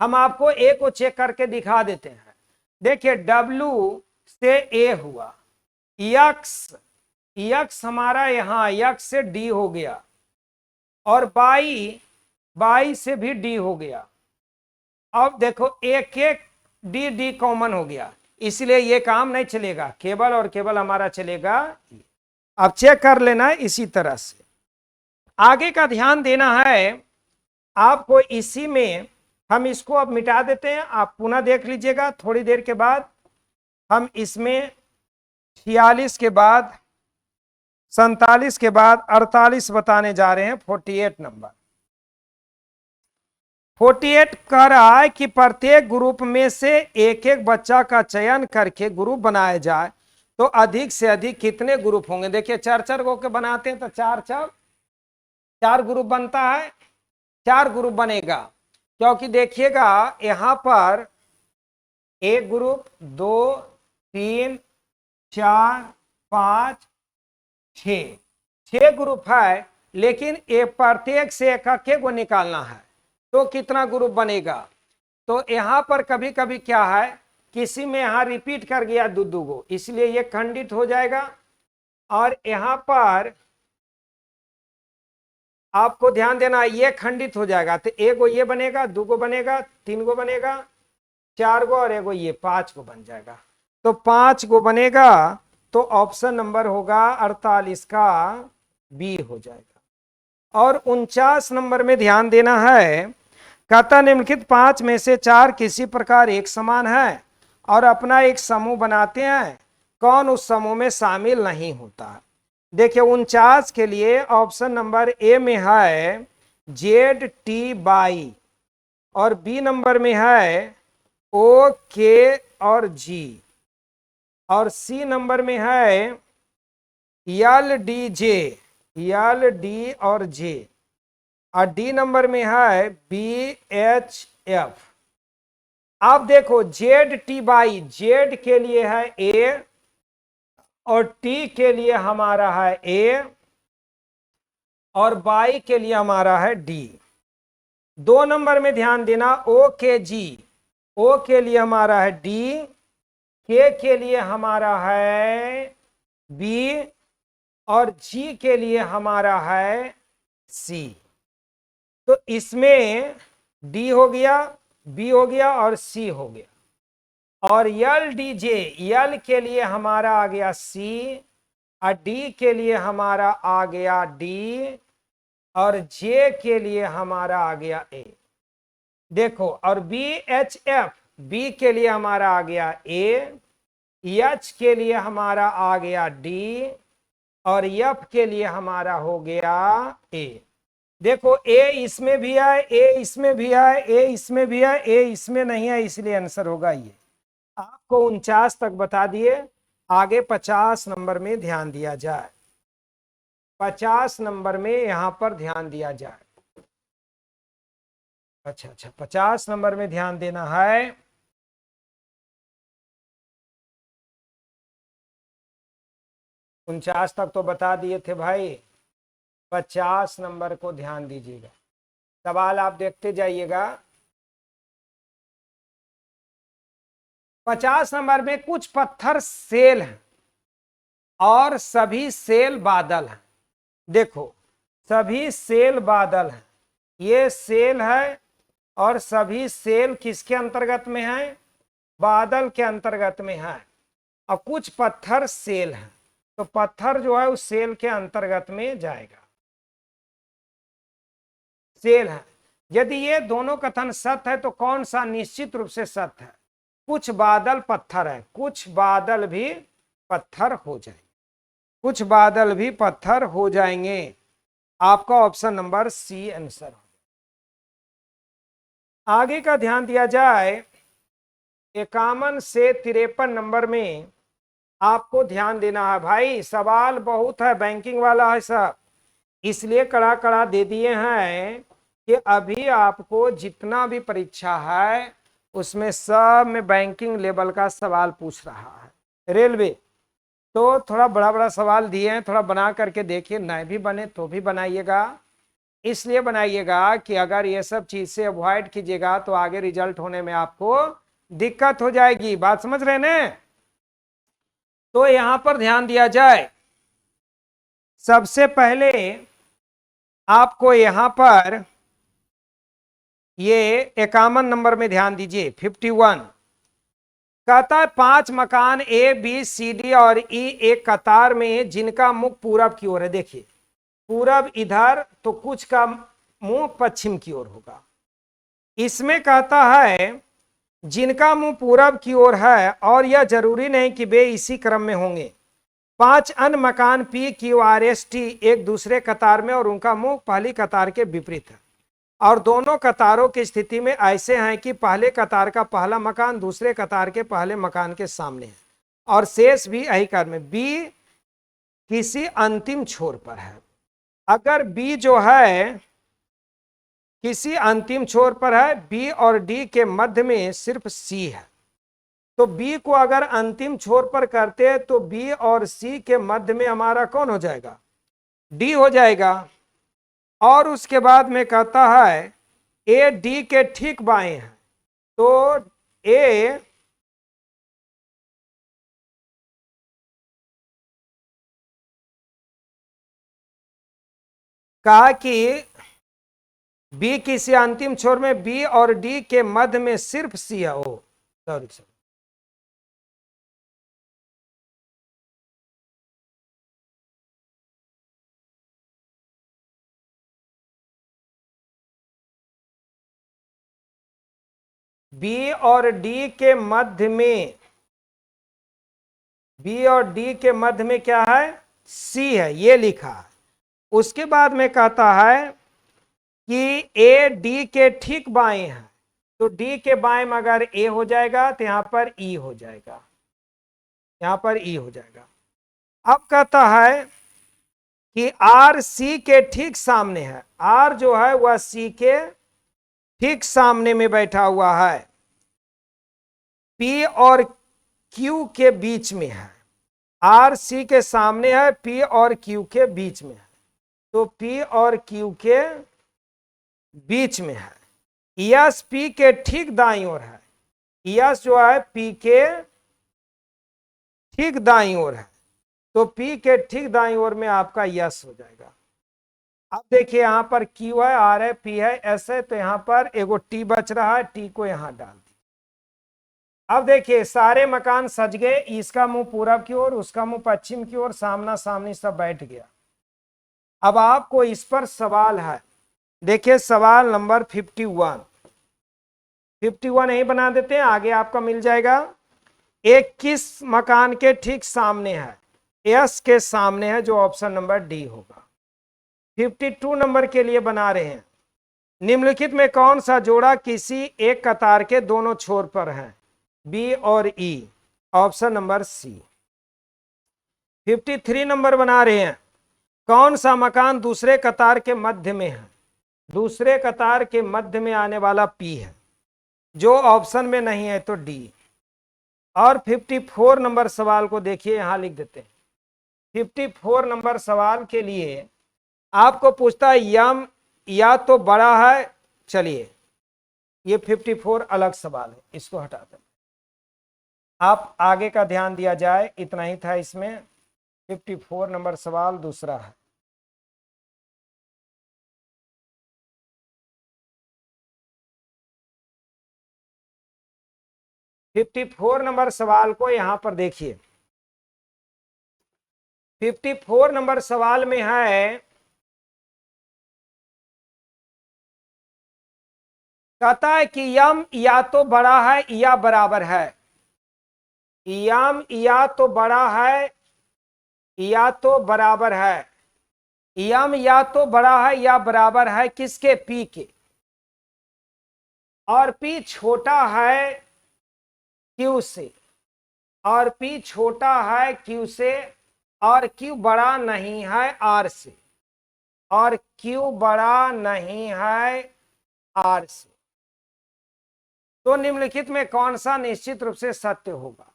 हम आपको ए को चेक करके दिखा देते हैं। देखिए डब्ल्यू से ए हुआ, यक्स हमारा यहां यक्स से डी हो गया, और बाई से भी डी हो गया। अब देखो एक एक डी कॉमन हो गया, इसलिए ये काम नहीं चलेगा, केवल और केवल हमारा चलेगा। अब चेक कर लेना इसी तरह से। आगे का ध्यान देना है आपको, इसी में हम इसको अब मिटा देते हैं, आप पुनः देख लीजिएगा थोड़ी देर के बाद। हम इसमें 46 के बाद 47 के बाद 48 बताने जा रहे हैं। 48 नंबर 48 कह रहा है कि प्रत्येक ग्रुप में से एक एक बच्चा का चयन करके ग्रुप बनाया जाए तो अधिक से अधिक कितने ग्रुप होंगे। देखिए 4 गो के बनाते हैं तो 4 ग्रुप बनता है, 4 ग्रुप बनेगा, क्योंकि देखिएगा यहां पर एक ग्रुप 2 3 4 5 6 ग्रुप है, लेकिन एक प्रत्येक से एक को निकालना है तो कितना ग्रुप बनेगा। तो यहां पर कभी कभी क्या है, किसी में यहां रिपीट कर गया दो गो, इसलिए ये खंडित हो जाएगा। और यहां पर आपको ध्यान देना, ये खंडित हो जाएगा तो एक गो ये बनेगा, 2 गो बनेगा, 3 गो बनेगा, 4 गो, और एक गो ये 5 गो बन जाएगा। तो 5 गो बनेगा, तो ऑप्शन नंबर होगा 48 का बी हो जाएगा। और 49 नंबर में ध्यान देना है, कहता निम्नलिखित 5 में से 4 किसी प्रकार एक समान है और अपना एक समूह बनाते हैं, कौन उस समूह में शामिल नहीं होता। देखिए 49 के लिए ऑप्शन नंबर ए में है ZT/, और बी नंबर में है OK और G, और सी नंबर में है LD और J, और डी नंबर में है BHF। आप देखो ZT/, Z के लिए है A और T के लिए हमारा है A, और बाई के लिए हमारा है डी। 2 नंबर में ध्यान देना, ओ के जी, ओ के लिए हमारा है डी, के लिए हमारा है बी, और जी के लिए हमारा है सी। तो इसमें डी हो गया, बी हो गया और सी हो गया। और यल डी जे, यल के लिए हमारा आ गया सी, और डी के लिए हमारा आ गया डी, और जे के लिए हमारा आ गया ए। देखो, और बी एच एफ, बी के लिए हमारा आ गया ए, एच के लिए हमारा आ गया डी, और एफ के लिए हमारा हो गया ए। देखो, ए इसमें भी है, ए इसमें भी है, ए इसमें भी है, ए इसमें नहीं है, इसलिए आंसर होगा ये। आपको 49 तक बता दिए, आगे 50 नंबर में ध्यान दिया जाए। 50 नंबर में यहां पर ध्यान दिया जाए। अच्छा, 50 नंबर में ध्यान देना है। उनचास तक तो बता दिए थे भाई, 50 नंबर को ध्यान दीजिएगा। सवाल आप देखते जाइएगा। 50 नंबर में कुछ पत्थर सेल हैं और सभी सेल बादल हैं। देखो, सभी सेल बादल हैं, ये सेल है, और सभी सेल किसके अंतर्गत में है? बादल के अंतर्गत में है। और कुछ पत्थर सेल हैं, तो पत्थर जो है उस सेल के अंतर्गत में जाएगा, सेल है। यदि ये दोनों कथन सत्य है तो कौन सा निश्चित रूप से सत्य है? कुछ बादल पत्थर है, कुछ बादल भी पत्थर हो जाएंगे, कुछ बादल भी पत्थर हो जाएंगे। आपका ऑप्शन नंबर सी आंसर। आगे का ध्यान दिया जाए। 51 से 53 नंबर में आपको ध्यान देना है भाई। सवाल बहुत है, बैंकिंग वाला है सब, इसलिए कड़ा कड़ा दे दिए हैं कि अभी आपको जितना भी परीक्षा है उसमें सब में बैंकिंग लेवल का सवाल पूछ रहा है। रेलवे तो थोड़ा बड़ा बड़ा सवाल दिए हैं, थोड़ा बना करके देखिए, नहीं भी बने तो भी बनाइएगा। इसलिए बनाइएगा कि अगर ये सब चीज से अवॉइड कीजिएगा तो आगे रिजल्ट होने में आपको दिक्कत हो जाएगी। बात समझ रहे हैं? तो यहां पर ध्यान दिया जाए। सबसे पहले आपको यहां पर ये 51 नंबर में ध्यान दीजिए। 51 कहता है 5 मकान ए बी सी डी और ई एक कतार में जिनका मुख पूरब की ओर है। देखिए, पूरब इधर तो कुछ का मुंह पश्चिम की ओर होगा। इसमें कहता है जिनका मुंह पूरब की ओर है, और यह जरूरी नहीं कि वे इसी क्रम में होंगे। 5 अन्य मकान P Q R S T एक दूसरे कतार में और उनका मुंह पहली कतार के विपरीत है, और दोनों कतारों की स्थिति में ऐसे हैं कि पहले कतार का पहला मकान दूसरे कतार के पहले मकान के सामने है, और शेष भी यही क्रम में। बी किसी अंतिम छोर पर है। अगर बी जो है किसी अंतिम छोर पर है, बी और डी के मध्य में सिर्फ सी है, तो बी को अगर अंतिम छोर पर करते हैं तो बी और सी के मध्य में हमारा कौन हो जाएगा? डी हो जाएगा। और उसके बाद में कहता है ए डी के ठीक बाएं है, तो ए कहा कि बी किसी अंतिम छोर में, बी और डी के मध्य में सिर्फ सी है। ओ सॉरी सॉरी, बी और डी के मध्य में, बी और डी के मध्य में क्या है? सी है, ये लिखा है। उसके बाद में कहता है कि ए डी के ठीक बाएं है, तो डी के बाएं में अगर ए हो जाएगा तो यहां पर ई हो जाएगा, यहां पर ई हो जाएगा। अब कहता है कि आर सी के ठीक सामने है। आर जो है वह सी के ठीक सामने में बैठा हुआ है, पी और क्यू के बीच में है। आर सी के सामने है, पी और क्यू के बीच में है। तो P और Q के बीच में है। यस P के ठीक दाईं ओर है। यस जो है P के ठीक दाईं ओर है, तो P के ठीक दाईं ओर में आपका यस हो जाएगा। अब देखिए यहां पर Q है, R है, P है, S है, तो यहां पर एगो T बच रहा है, T को यहां डाल दिया। अब देखिए सारे मकान सज गए, इसका मुंह पूरब की ओर, उसका मुंह पश्चिम की ओर, सामना सामनी सब बैठ गया। अब आपको इस पर सवाल है। देखिए सवाल नंबर 51 यही बना देते हैं, आगे आपका मिल जाएगा। एक किस मकान के ठीक सामने है? एस के सामने है, जो ऑप्शन नंबर डी होगा। 52 नंबर के लिए बना रहे हैं। निम्नलिखित में कौन सा जोड़ा किसी एक कतार के दोनों छोर पर है? बी और ई, ऑप्शन नंबर सी। 53 नंबर बना रहे हैं। कौन सा मकान दूसरे कतार के मध्य में है? दूसरे कतार के मध्य में आने वाला पी है, जो ऑप्शन में नहीं है तो डी। और 54 नंबर सवाल को देखिए, यहां लिख देते हैं। 54 नंबर सवाल के लिए आपको पूछता है यम या तो बड़ा है। चलिए ये 54 अलग सवाल है, इसको हटा दें। आप आगे का ध्यान दिया जाए, इतना ही था इसमें। 54 नंबर सवाल दूसरा है। फिफ्टी 54 नंबर सवाल को यहां पर देखिए। 54 नंबर सवाल में है, कहता है कि यम या तो बड़ा है या बराबर है। यम या तो बड़ा है या तो बराबर है। यम या तो बड़ा है या बराबर है किसके? पी के। और पी छोटा है क्यू से, और पी छोटा है क्यू से, और क्यू बड़ा नहीं है आर से, और क्यू बड़ा नहीं है आर से। तो निम्नलिखित में कौन सा निश्चित रूप से सत्य होगा?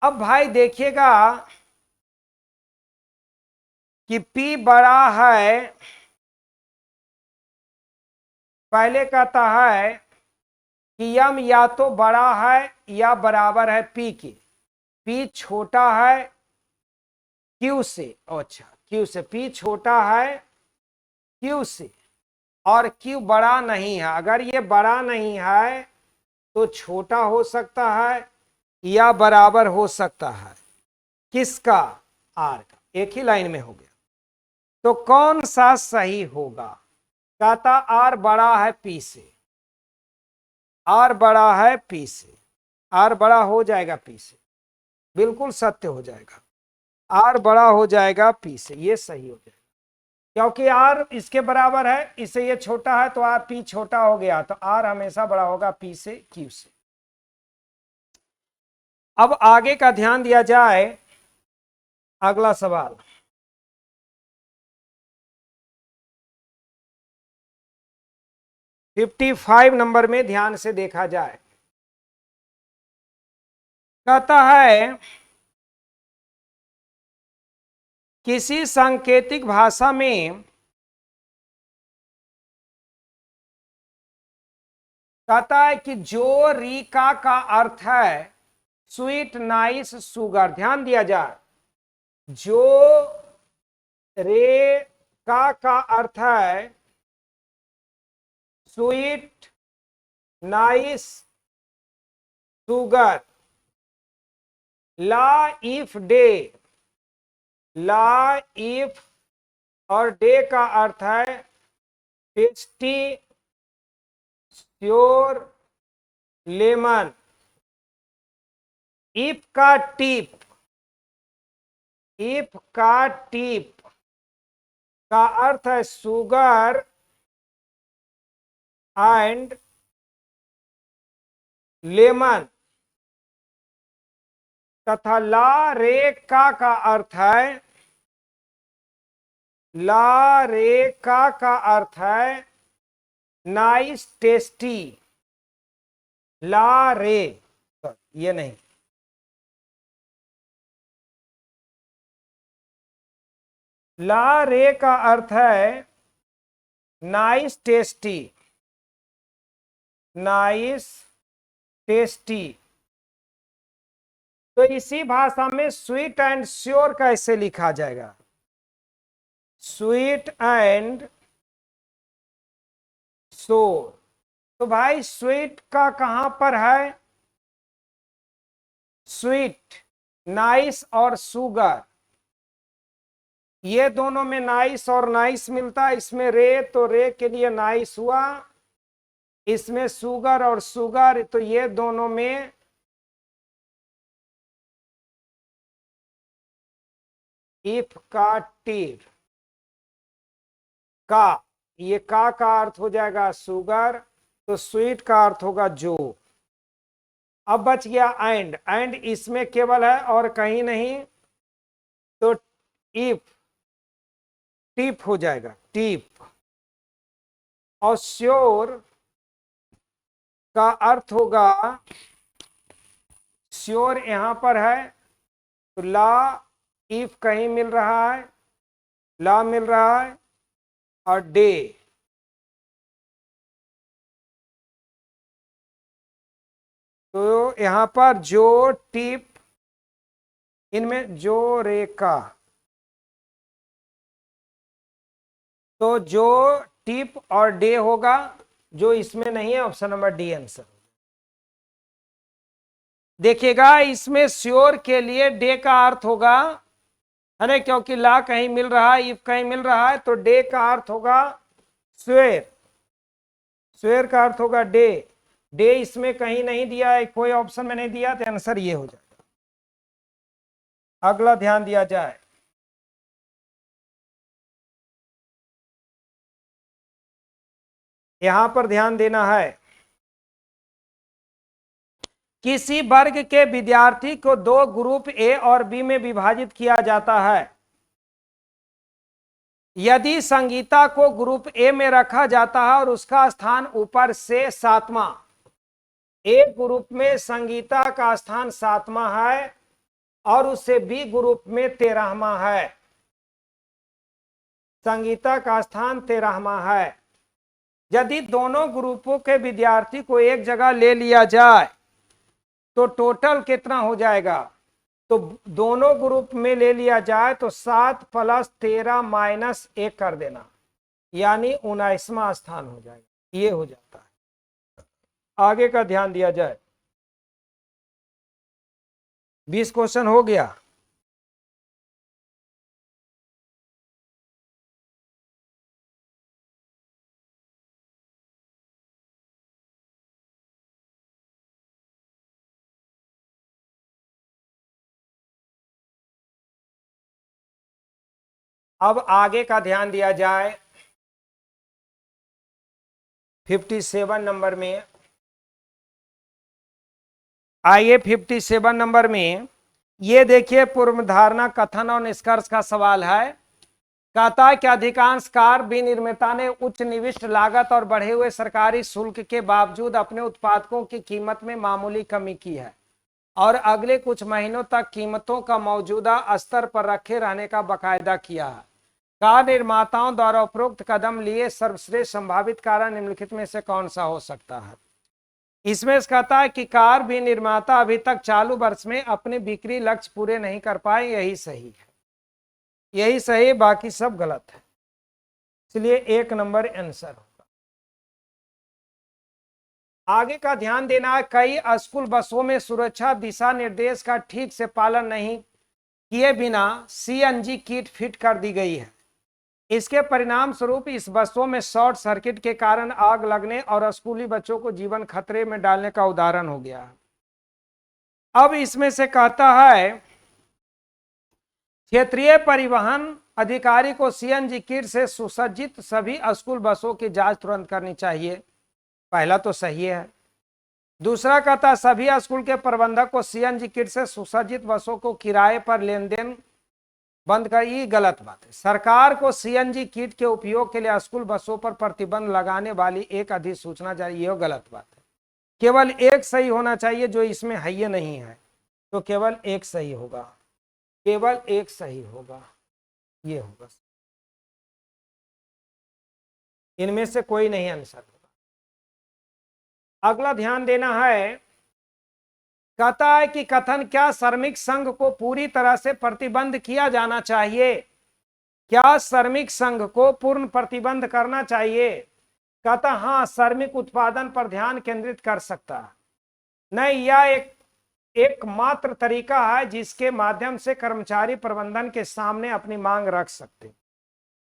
अब भाई देखिएगा कि P बड़ा है, पहले कहता है कि यम या तो बड़ा है या बराबर है P के। P छोटा है Q से, अच्छा Q से, P छोटा है Q से, और Q बड़ा नहीं है। अगर ये बड़ा नहीं है तो छोटा हो सकता है या बराबर हो सकता है। किसका? R का। एक ही लाइन में हो गया, तो कौन सा सही होगा? कहता R बड़ा है P से, R बड़ा है P से, R बड़ा हो जाएगा P से, बिल्कुल सत्य हो जाएगा। R बड़ा हो जाएगा P से, ये सही हो जाएगा, क्योंकि R इसके बराबर है, इससे ये छोटा है तो R P छोटा हो गया, तो R हमेशा बड़ा होगा P से, Q से। अब आगे का ध्यान दिया जाए, अगला सवाल। फिफ्टी 55 नंबर में ध्यान से देखा जाए, कहता है किसी सांकेतिक भाषा में, कहता है कि जो रीका का अर्थ है स्वीट नाइस सुगर। ध्यान दिया जाए, जो रे का अर्थ है स्वीट नाइस सुगर। ला इफ डे, ला इफ और डे का अर्थ है टेस्टी श्योर लेमन। इफ का टिप, इफ का टिप का अर्थ है सुगर एंड लेमन, तथा ला रेका का अर्थ है, ला रेका का अर्थ है नाइस टेस्टी। ला रे, ये नहीं, ला रे का अर्थ है नाइस टेस्टी, नाइस टेस्टी। तो इसी भाषा में स्वीट एंड श्योर कैसे लिखा जाएगा? Sweet and sure. तो भाई स्वीट का कहां पर है? स्वीट, नाइस और सुगर, ये दोनों में नाइस और नाइस मिलता है। इसमें रे, तो रे के लिए नाइस हुआ, इसमें सुगर और सुगर, तो ये दोनों में इफ का टीर का, ये का अर्थ हो जाएगा सुगर, तो स्वीट का अर्थ होगा जो। अब बच गया एंड, एंड इसमें केवल है और कहीं नहीं, तो इफ, टिप हो जाएगा, टिप। और श्योर का अर्थ होगा, श्योर यहां पर है तो ला, इफ कहीं मिल रहा है, ला मिल रहा है, और डे। तो यहां पर जो, टिप, इनमें जो, रेखा, तो जो टिप और डे होगा, जो इसमें नहीं है, ऑप्शन नंबर डी आंसर। देखिएगा इसमें श्योर के लिए डे का अर्थ होगा, है ना, क्योंकि ला कहीं मिल रहा है, इफ कहीं मिल रहा है, तो डे का अर्थ होगा स्वेर, स्वेर का अर्थ होगा डे। डे इसमें कहीं नहीं दिया है, कोई ऑप्शन में नहीं दिया, तो आंसर ये हो जाएगा। अगला ध्यान दिया जाए, यहां पर ध्यान देना है, किसी वर्ग के विद्यार्थी को दो ग्रुप ए और बी में विभाजित किया जाता है। यदि संगीता को ग्रुप ए में रखा जाता है और उसका स्थान ऊपर से 7वां, ए ग्रुप में संगीता का स्थान 7वां है और उसे बी ग्रुप में 13वां है, संगीता का स्थान 13वां है। यदि दोनों ग्रुपों के विद्यार्थी को एक जगह ले लिया जाए तो टोटल कितना हो जाएगा? तो दोनों ग्रुप में ले लिया जाए तो 7 + 13 - 1 कर देना, यानी 19वां स्थान हो जाएगा, ये हो जाता है। आगे का ध्यान दिया जाए, 20 क्वेश्चन हो गया। अब आगे का ध्यान दिया जाए, 57 नंबर में। आइए 57 नंबर में, ये देखिए पूर्व धारणा, कथन और निष्कर्ष का सवाल है। कहता है कि अधिकांश कार विनिर्माता ने उच्च निविष्ट लागत और बढ़े हुए सरकारी शुल्क के बावजूद अपने उत्पादों की कीमत में मामूली कमी की है और अगले कुछ महीनों तक कीमतों का मौजूदा स्तर पर रखे रहने का बाकायदा किया है। कार निर्माताओं द्वारा उपरोक्त कदम लिए सर्वश्रेष्ठ संभावित कारण निम्नलिखित में से कौन सा हो सकता है? इसमें कहता है कि कार भी निर्माता अभी तक चालू वर्ष में अपने बिक्री लक्ष्य पूरे नहीं कर पाए, यही सही है, यही सही, बाकी सब गलत है, इसलिए 1 नंबर आंसर होगा। आगे का ध्यान देना है, कई स्कूल बसों में सुरक्षा दिशा निर्देश का ठीक से पालन नहीं किए बिना सीएनजी किट फिट कर दी गई है। इसके परिणाम स्वरूप इस बसों में शॉर्ट सर्किट के कारण आग लगने और स्कूली बच्चों को जीवन खतरे में डालने का उदाहरण हो गया। अब इसमें से कहता है क्षेत्रीय परिवहन अधिकारी को सीएनजी किट से सुसज्जित सभी स्कूल बसों की जांच तुरंत करनी चाहिए। पहला तो सही है। दूसरा कहता है सभी स्कूल के प्रबंधक को सीएनजी किट से सुसज्जित बसों को किराए पर लेन देन बंद कर, ये गलत बात है। सरकार को सीएनजी किट के उपयोग के लिए स्कूल बसों पर प्रतिबंध लगाने वाली एक अधिसूचना जारी, ये गलत बात है। केवल एक सही होना चाहिए, जो इसमें है ये नहीं है, तो केवल एक सही होगा, केवल एक सही होगा, ये होगा। इनमें से कोई नहीं आंसर होगा। अगला ध्यान देना है, कहता है कि कथन क्या श्रमिक संघ को पूरी तरह से प्रतिबंध किया जाना चाहिए? क्या श्रमिक संघ को पूर्ण प्रतिबंध करना चाहिए? कहता हाँ, श्रमिक उत्पादन पर ध्यान केंद्रित कर सकता है। नहीं, यह एकमात्र तरीका है जिसके माध्यम से कर्मचारी प्रबंधन के सामने अपनी मांग रख सकते।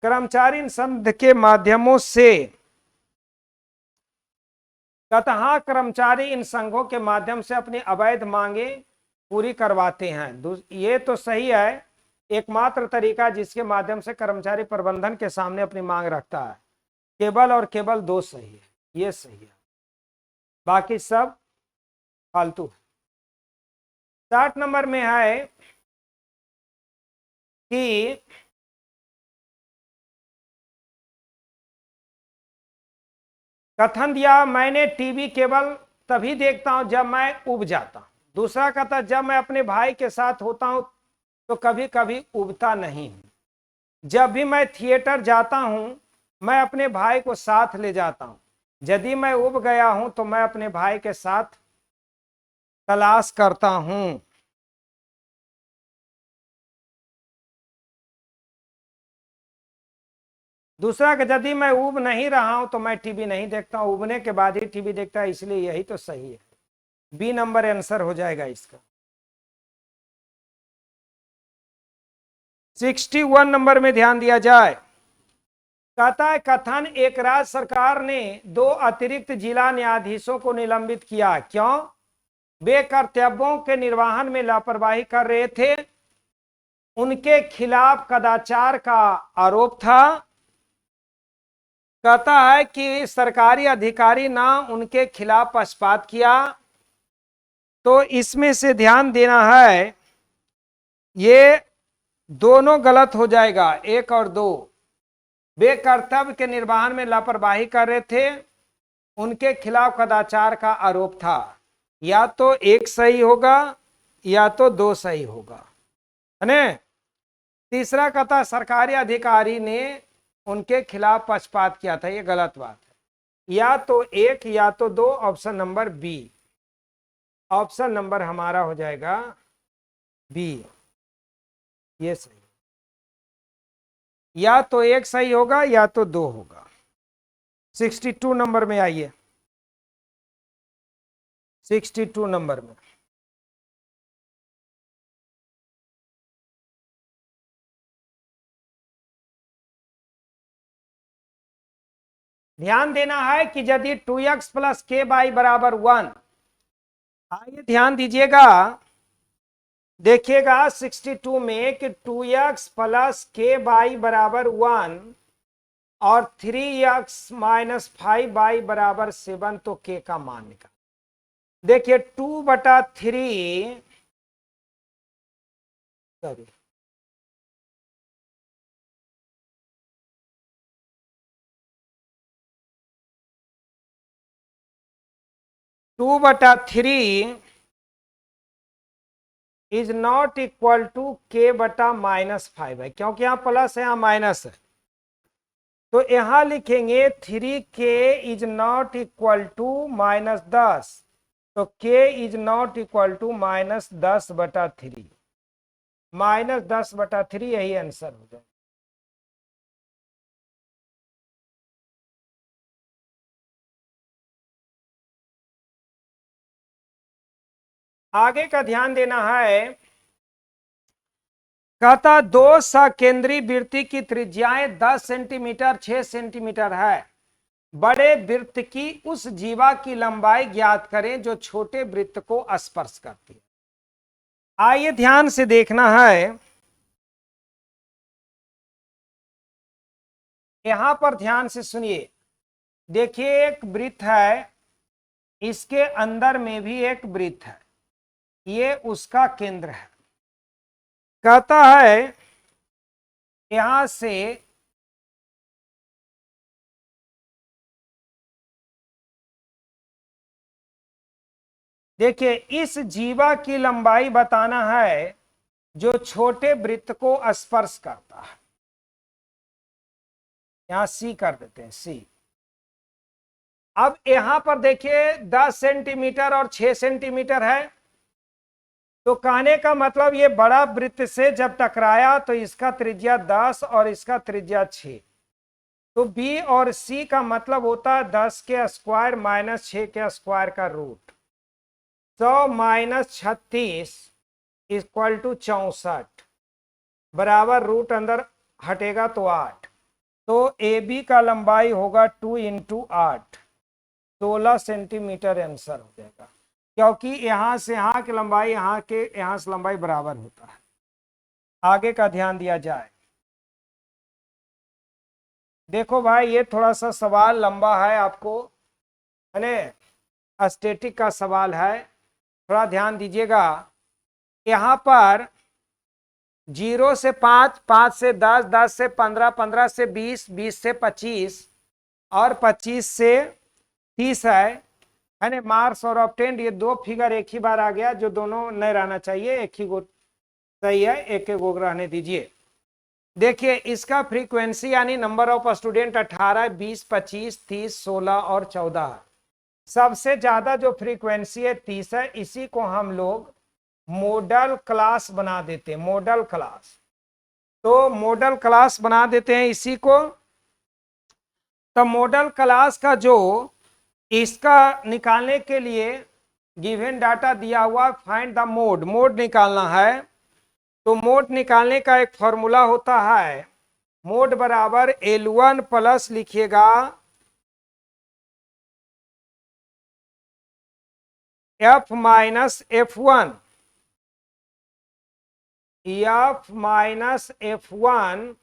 कर्मचारी संघ के माध्यमों से, कहता हाँ, कर्मचारी इन संघों के माध्यम से अपनी अवैध मांगे पूरी करवाते हैं। ये तो सही है, एकमात्र तरीका जिसके माध्यम से कर्मचारी प्रबंधन के सामने अपनी मांग रखता है। केवल और केवल 2 सही है, ये सही है, बाकी सब फालतू है। 60 नंबर में है कि कथन दिया, मैंने टीवी केवल तभी देखता हूं जब मैं उब जाता हूं। दूसरा कहता, जब मैं अपने भाई के साथ होता हूं तो कभी कभी उबता नहीं हूं। जब भी मैं थिएटर जाता हूं मैं अपने भाई को साथ ले जाता हूं। यदि मैं उब गया हूं तो मैं अपने भाई के साथ तलाश करता हूं। दूसरा कि यदि मैं उब नहीं रहा हूं तो मैं टीवी नहीं देखता हूं, उबने के बाद ही टीवी देखता है, इसलिए यही तो सही है। बी नंबर आंसर हो जाएगा इसका। 61 नंबर में ध्यान दिया जाए, कहता है कथन एक राज्य सरकार ने 2 अतिरिक्त जिला न्यायाधीशों को निलंबित किया। क्यों? वे कर्तव्यों के निर्वहन में लापरवाही कर रहे थे, उनके खिलाफ कदाचार का आरोप था। कहता है कि सरकारी अधिकारी ना उनके खिलाफ पक्षपात किया। तो इसमें से ध्यान देना है, ये दोनों गलत हो जाएगा, 1 और 2। वे कर्तव्य के निर्वहन में लापरवाही कर रहे थे, उनके खिलाफ कदाचार का आरोप था। या तो 1 सही होगा या तो 2 सही होगा, है ना। तीसरा कहता सरकारी अधिकारी ने उनके खिलाफ पक्षपात किया था, ये गलत बात है। या तो 1 या तो 2, option number B. Option number हमारा हो जाएगा बी, ये सही। या तो 1 सही होगा या तो 2 होगा। 62 नंबर में आइए, 62 नंबर में ध्यान देना है कि यदि 2x प्लस के बाई बराबर 1, आइए ध्यान दीजिएगा, देखिएगा 62 में कि 2x प्लस के बाई बराबर 1 और 3x माइनस 5 बाई बराबर 7, तो के का मान निकाल। देखिए 2/3, sorry 2/3 is not equal to k/-5 है, क्योंकि यहां प्लस है, यहां माइनस है। तो यहां लिखेंगे 3k is not equal to -10, तो k is not equal to -10/3, -10/3, यही आंसर हो जाए। आगे का ध्यान देना है, कहता 2 सकेंद्री वृत्त की त्रिज्याएं 10 सेंटीमीटर 6 सेंटीमीटर है। बड़े वृत्त की उस जीवा की लंबाई ज्ञात करें जो छोटे वृत्त को स्पर्श करती है। आइए ध्यान से देखना है, यहां पर ध्यान से सुनिए। देखिए एक वृत्त है, इसके अंदर में भी एक वृत्त है, ये उसका केंद्र है। कहता है यहां से देखिए इस जीवा की लंबाई बताना है जो छोटे वृत्त को स्पर्श करता है। यहां सी कर देते हैं, सी। अब यहां पर देखिए 10 सेंटीमीटर और 6 सेंटीमीटर है, तो कहने का मतलब ये बड़ा वृत्त से जब टकराया तो इसका त्रिज्या 10 और इसका त्रिज्या 6, तो बी और सी का मतलब होता है 10 के स्क्वायर माइनस 6 के स्क्वायर का रूट, 100 माइनस 36 इक्वल टू 64 बराबर रूट अंदर हटेगा तो 8, तो ए बी का लंबाई होगा 2 इंटू 8, 16 सेंटीमीटर आंसर हो जाएगा, क्योंकि यहां से यहां की लंबाई यहां से लंबाई बराबर होता है। आगे का ध्यान दिया जाए। देखो भाई ये थोड़ा सा सवाल लंबा है, आपको है ना, स्टैटिक का सवाल है, थोड़ा ध्यान दीजिएगा। यहां पर 0 से 5, 5 से 10, 10 से 15, 15 से 20, 20 से 25 और 25 से 30 है ना। मार्क्स और ऑब्टेन्ड ये दो फिगर एक ही बार आ गया, जो दोनों नहीं रहना चाहिए, एक ही गो सही है, एक एक गो रहने दीजिए। देखिए इसका फ्रीक्वेंसी यानी नंबर ऑफ स्टूडेंट 18, 20, 25, 30, 16 और 14। सबसे ज्यादा जो फ्रीक्वेंसी है 30 है, इसी को हम लोग मॉडल क्लास बना देते हैं, मॉडल क्लास। तो मॉडल क्लास बना देते हैं इसी को। तो मॉडल क्लास का जो इसका निकालने के लिए गिवन डाटा दिया हुआ, फाइंड द मोड, मोड निकालना है। तो मोड निकालने का एक फॉर्मूला होता है, मोड बराबर L1 प्लस लिखिएगा F minus F1, F minus F1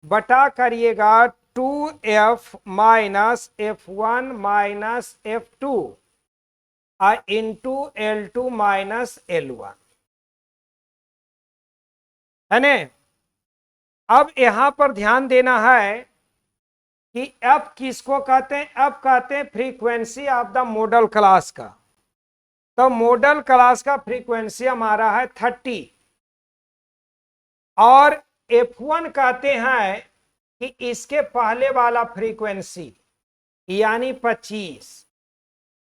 बटा करिएगा 2F minus F1 minus F2 into L2 minus L1, है ने। अब यहां पर ध्यान देना है कि F किसको कहते हैं, F कहते हैं frequency of the model class का। तो मॉडल क्लास का फ्रीक्वेंसी हमारा है 30, और F1 कहते हैं कि इसके पहले वाला फ्रीक्वेंसी यानी 25,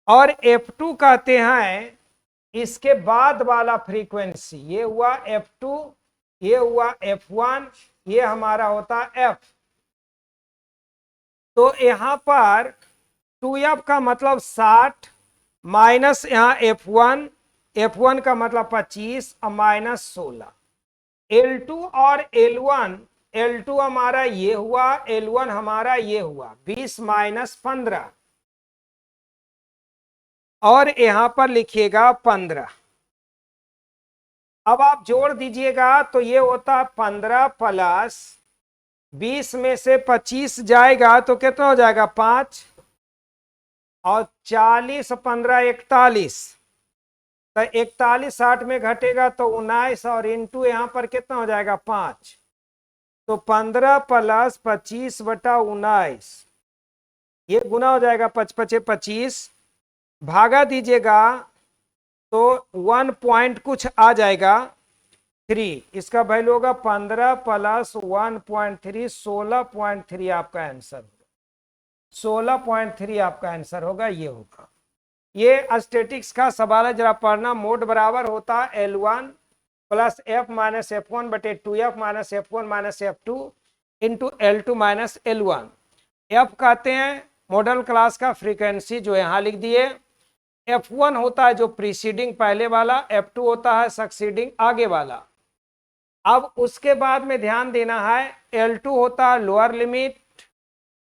और F2 कहते हैं इसके बाद वाला फ्रीक्वेंसी, ये हुआ F2, ये हुआ F1, ये हमारा होता F। तो यहां पर 2F का मतलब 60 माइनस यहां F1, F1 का मतलब 25 और माइनस 16, L2 और L1, L2 हमारा ये हुआ, L1 हमारा ये हुआ, 20 माइनस 15, और यहां पर लिखिएगा 15। अब आप जोड़ दीजिएगा तो ये होता 15 प्लस 20 में से 25 जाएगा तो कितना हो जाएगा 5, और 40 15 41, तो 41 60 में घटेगा तो 19, और इंटू यहां पर कितना हो जाएगा 5, तो 15 प्लस 25 बटा 19, ये गुना हो जाएगा 5 × 25, भागा दीजिएगा तो 1 पॉइंट कुछ आ जाएगा 3, इसका वैल्यू होगा 15 प्लस 1.3, 16.3 आपका आंसर होगा, 16.3 आपका आंसर होगा, ये होगा। ये स्टैटिक्स का सवाल है, जरा पढ़ना। मोड बराबर होता है L1 plus F minus F1 बटे 2F minus F1 minus F2 into L2 minus L1। F कहते हैं मॉडल क्लास का फ्रीक्वेंसी, जो यहां लिख दिए। F1 होता है जो प्रीसीडिंग पहले वाला, F2 होता है सक्सीडिंग आगे वाला। अब उसके बाद में ध्यान देना है, L2 होता है लोअर लिमिट,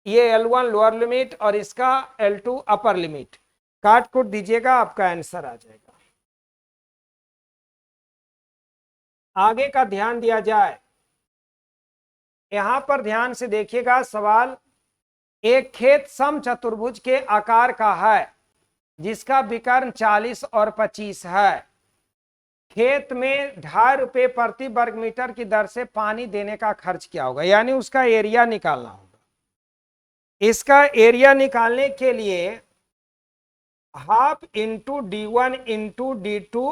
ये L1 लोअर लिमिट, और इसका L2 अपर लिमिट। काट कूट दीजिएगा, आपका आंसर आ जाएगा। आगे का ध्यान दिया जाए, यहां पर ध्यान से देखिएगा सवाल। एक खेत समचतुर्भुज के आकार का है, जिसका विकर्ण 40 और 25 है। खेत में 2.5 रुपये प्रति वर्ग मीटर की दर से पानी देने का खर्च क्या होगा, यानी उसका एरिया निकालना होगा। इसका एरिया निकालने के लिए half into D1 into D2,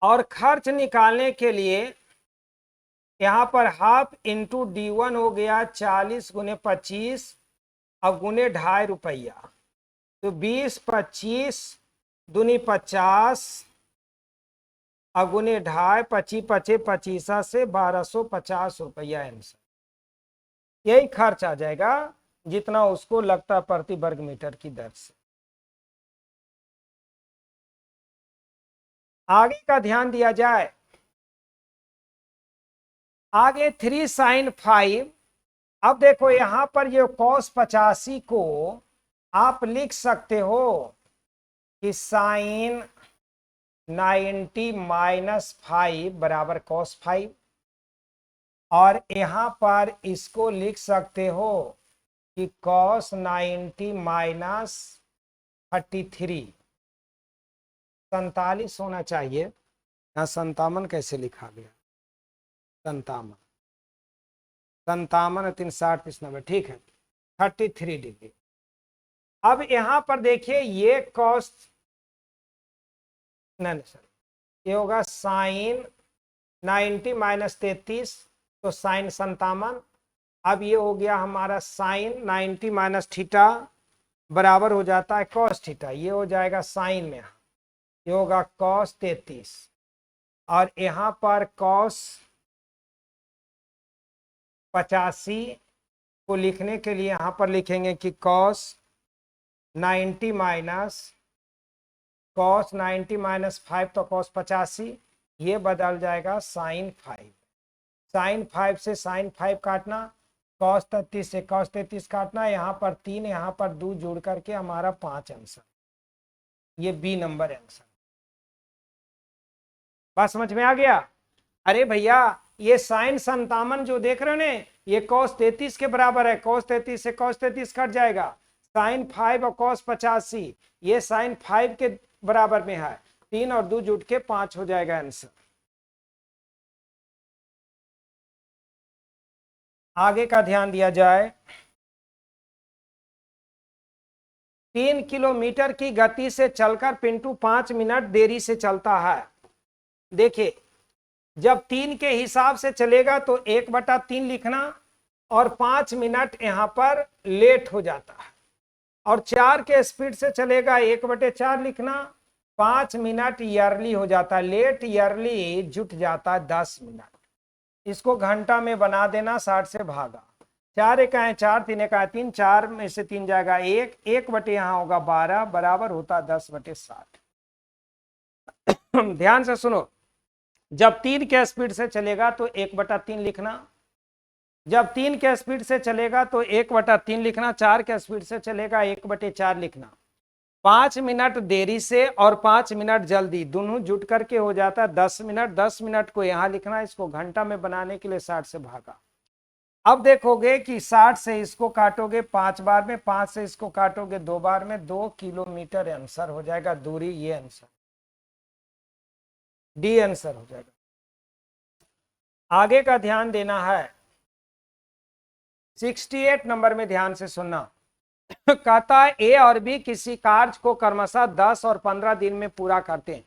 और खर्च निकालने के लिए यहां पर हाफ इंटू D1 हो गया 40 × 25, अब गुने 2.5 रुपया, तो 20 25 दूनी 50, अगुने 2.5, 25 25 25 से 1250 रुपया आंसर। यही खर्च आ जाएगा जितना उसको लगता प्रति वर्ग मीटर की दर से। आगे का ध्यान दिया जाए, आगे 3 sin 5। अब देखो यहां पर ये cos 85 को आप लिख सकते हो कि sin 90 माइनस 5 बराबर cos 5, और यहां पर इसको लिख सकते हो कि cos 90 माइनस 33, 47 होना चाहिए, यहाँ 57 कैसे लिखा गया, 57 57 3 60 30 90, ठीक है 33 डिग्री। अब यहां पर देखिए ये cos, नहीं सर, ये होगा साइन 90 माइनस 33, तो साइन 57। अब ये हो गया हमारा साइन 90 माइनस थीटा बराबर हो जाता है कॉस थीटा, ये हो जाएगा साइन में, ये होगा कॉस 33, और यहां पर कॉस 85 को लिखने के लिए यहां पर लिखेंगे कि कॉस 90 माइनस कॉस 90 माइनस 5, तो कॉस 85, ये बदल जाएगा साइन 5। साइन 5 से साइन 5 काटना, कॉस 33 से कॉस 33 काटना, यहाँ पर 3 यहाँ पर 2 जोड़ करके हमारा 5 आंसर, ये बी नंबर आंसर। बात समझ में आ गया? अरे भैया ये साइन 57 जो देख रहे हो ने, ये कॉस 33 के बराबर है, कॉस 33 से कॉस 33 कट जाएगा, साइन 5 और कॉस 85 ये साइन 5 के बराबर में है, 3 और 2 जुट के 5 हो जाएगा आंसर। आगे का ध्यान दिया जाए, 3 किलोमीटर की गति से चलकर पिंटू 5 मिनट देरी से चलता है। देखिए जब 3 के हिसाब से चलेगा तो 1/3 लिखना, और 5 मिनट यहां पर लेट हो जाता है, और 4 के स्पीड से चलेगा 1/4 लिखना, 5 मिनट ईयरली हो जाता है, लेट ईयरली जुट जाता है 10 मिनट। इसको घंटा में बना देना, 60 से भागा, 4 एक है 4, 3 एक है 3, 4 में से 3 जाएगा 1, 1/, यहाँ होगा 12 बराबर होता 10/60। ध्यान से सुनो, जब 3 के स्पीड से चलेगा तो 1/3 लिखना, जब 3 के स्पीड से चलेगा तो 1/3 लिखना, 4 के स्पीड से चलेगा 1/4 लिखना। 5 मिनट देरी से और 5 मिनट जल्दी दोनों जुट करके हो जाता है 10 मिनट। 10 मिनट को यहां लिखना, इसको घंटा में बनाने के लिए 60 से भागा। अब देखोगे कि 60 से इसको काटोगे 5 बार में, 5 से इसको काटोगे 2 बार में, 2 किलोमीटर आंसर हो जाएगा दूरी, ये आंसर डी आंसर हो जाएगा। आगे का ध्यान देना है, 68 नंबर में ध्यान से सुनना। कहता है ए और बी किसी कार्य को क्रमशः 10 और 15 दिन में पूरा करते हैं,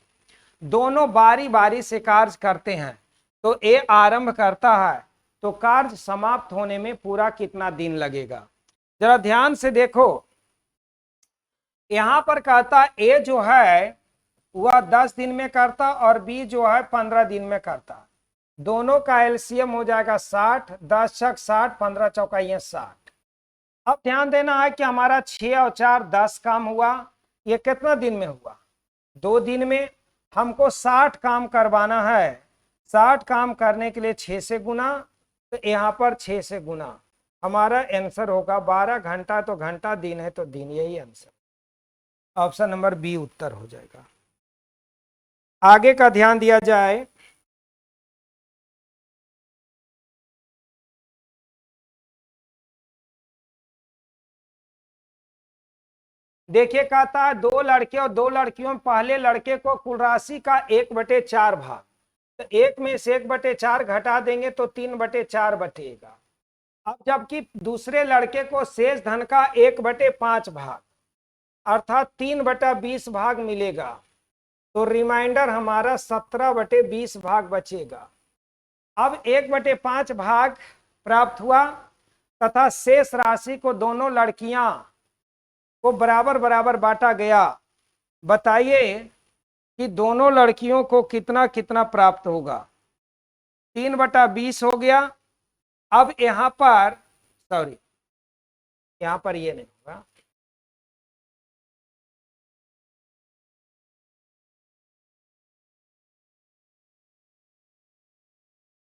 दोनों बारी बारी से कार्य करते हैं, तो ए आरंभ करता है तो कार्य समाप्त होने में पूरा कितना दिन लगेगा। जरा ध्यान से देखो, यहां पर कहता ए जो है वह 10 दिन में करता और बी जो है 15 दिन में करता, दोनों का एलसीएम हो जाएगा 60, 10 छक 60, 15 चौका 60। अब ध्यान देना है कि हमारा 6 और 4 10 काम हुआ, ये कितना दिन में हुआ, 2 दिन में। हमको 60 काम करवाना है, 60 काम करने के लिए 6 से गुना, तो यहाँ पर 6 से गुना, हमारा आंसर होगा 12 घंटा, तो घंटा दिन है तो दिन, यही आंसर ऑप्शन नंबर बी उत्तर हो जाएगा। आगे का ध्यान दिया जाए, देखिए कहता है 2 लड़के और 2 लड़कियों में पहले लड़के को कुल राशि का 1/4 भाग, तो 1 में से 1/4 घटा देंगे तो 3/4 बचेगा। अब जबकि दूसरे लड़के को शेष धन का 1/5 भाग अर्थात 3/20 भाग मिलेगा, तो रिमाइंडर हमारा 17/20 भाग बचेगा। अब 1/5 भाग प्राप्त हुआ, तथा शेष राशि को दोनों लड़कियां को बराबर बराबर बांटा गया। बताइए कि दोनों लड़कियों को कितना कितना प्राप्त होगा। 3/20 हो गया। अब यहां पर सॉरी, यहां पर ये नहीं होगा,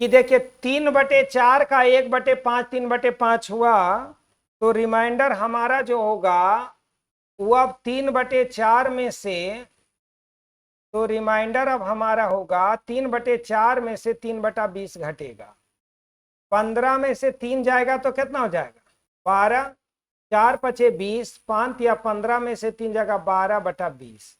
कि देखिए 3/4 का 1/5 3/5 हुआ, तो रिमाइंडर हमारा जो होगा वो अब 3/4 में से, तो रिमाइंडर अब हमारा होगा 3/4 में से 3/20 घटेगा। 15 में से 3 जाएगा तो कितना हो जाएगा 12, 4 पचे 20, 5 या 15 में से 3 जाएगा 12/20।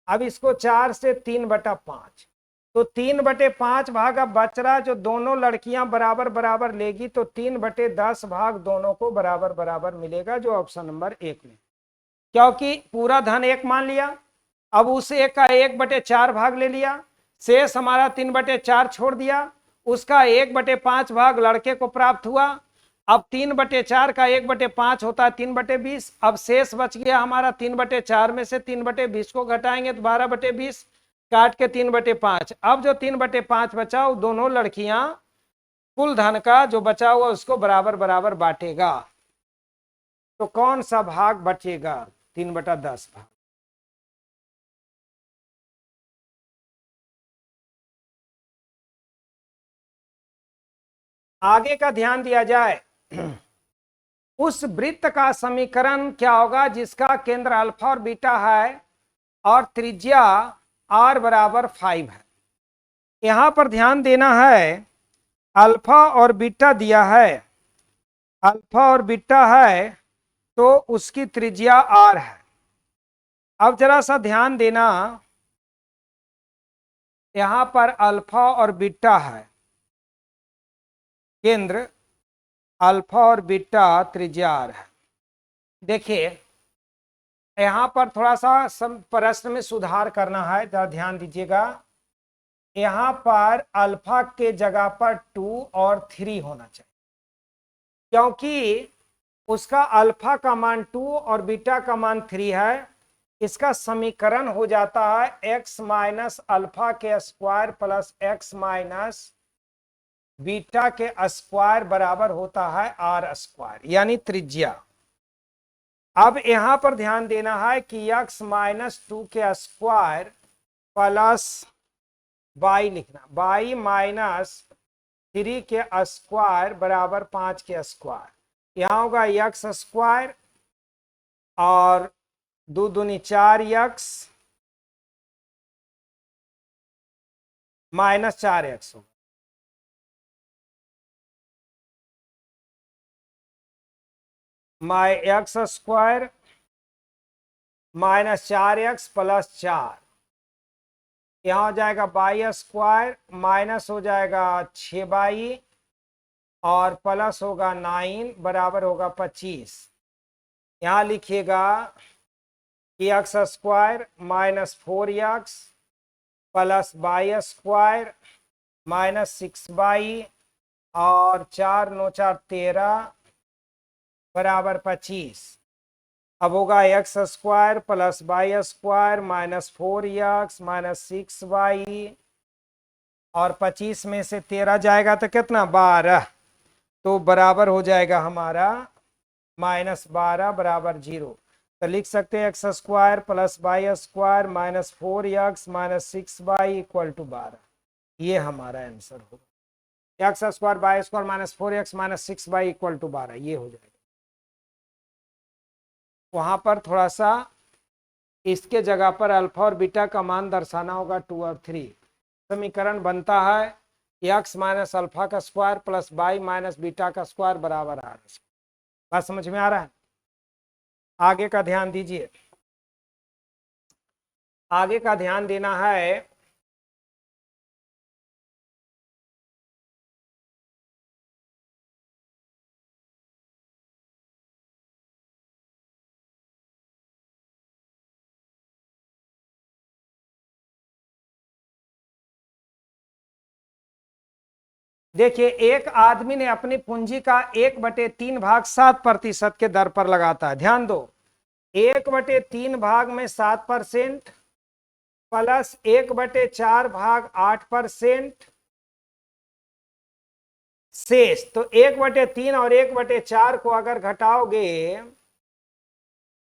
अब इसको 4 से 3/5, तो 3/5 भाग अब बच रहा, जो दोनों लड़कियां बराबर बराबर लेगी तो 3/10 भाग दोनों को बराबर बराबर मिलेगा, जो ऑप्शन नंबर 1 में, क्योंकि पूरा धन 1 मान लिया। अब उस 1 का 1/4 भाग ले लिया, शेष हमारा 3/4 छोड़ दिया, उसका 1/5 भाग लड़के को प्राप्त हुआ। अब 3/4 का 1/5 होता है 3/20। अब शेष बच गया हमारा 3/4 में से 3/20 को घटाएंगे तो 12/20, काट के 3/5। अब जो 3/5 बचा वो दोनों लड़कियां कुल धन का जो बचा हुआ उसको बराबर बराबर बांटेगा। तो कौन सा भाग बचेगा 3/10 भाग। आगे का ध्यान दिया जाए। उस वृत्त का समीकरण क्या होगा जिसका केंद्र अल्फा और बीटा है और त्रिज्या r बराबर 5 है। यहां पर ध्यान देना है, अल्फा और बीटा दिया है, अल्फा और बीटा है तो उसकी त्रिज्या r है। अब जरा सा ध्यान देना, यहां पर अल्फा और बीटा है, केंद्र अल्फा और बीटा त्रिज्या r है। देखिए यहां पर थोड़ा सा प्रश्न में सुधार करना है, जरा ध्यान दीजिएगा। यहां पर अल्फा के जगह पर 2 और 3 होना चाहिए, क्योंकि उसका अल्फा का मान 2 और बीटा का मान 3 है। इसका समीकरण हो जाता है x माइनस अल्फा के square plus x minus beta के स्क्वायर बराबर होता है r स्क्वायर, यानी त्रिज्या। अब यहां पर ध्यान देना है कि x माइनस 2 के स्क्वायर प्लस y लिखना, y माइनस 3 के स्क्वायर बराबर 5 के स्क्वायर। यहां होगा x स्क्वायर और 2 दूनी 4x माइनस 4x होगा, x square minus 4x plus 4। यहां हो जाएगा y स्क्वायर माइनस हो जाएगा 6y और प्लस होगा 9 बराबर होगा 25। यहां लिखिएगा कि x square minus 4x plus y square minus 6y और 4 9 4 13 बराबर 25। अब होगा x square plus y square minus 4x minus 6y और 25 में से 13 जाएगा तो कितना 12, तो बराबर हो जाएगा हमारा माइनस 12 बराबर 0। तो लिख सकते हैं x square plus y square minus 4x minus 6y equal to 12। ये हमारा आंसर होगा, x square y square minus 4x minus 6y equal to 12, ये हो जाएगा। वहां पर थोड़ा सा इसके जगह पर अल्फा और बीटा का मान दर्शाना होगा 2 और 3। समीकरण बनता है x माइनस अल्फा का square plus y minus beta का स्क्वायर बराबर r। बात समझ में आ रहा है? आगे का ध्यान दीजिए, आगे का ध्यान देना है। देखिए एक आदमी ने अपनी पूंजी का 1/3 भाग 7% के दर पर लगाता है। ध्यान दो, 1/3 भाग में 7% प्लस 1/4 भाग 8% शेष। तो 1/3 और 1/4 को अगर घटाओगे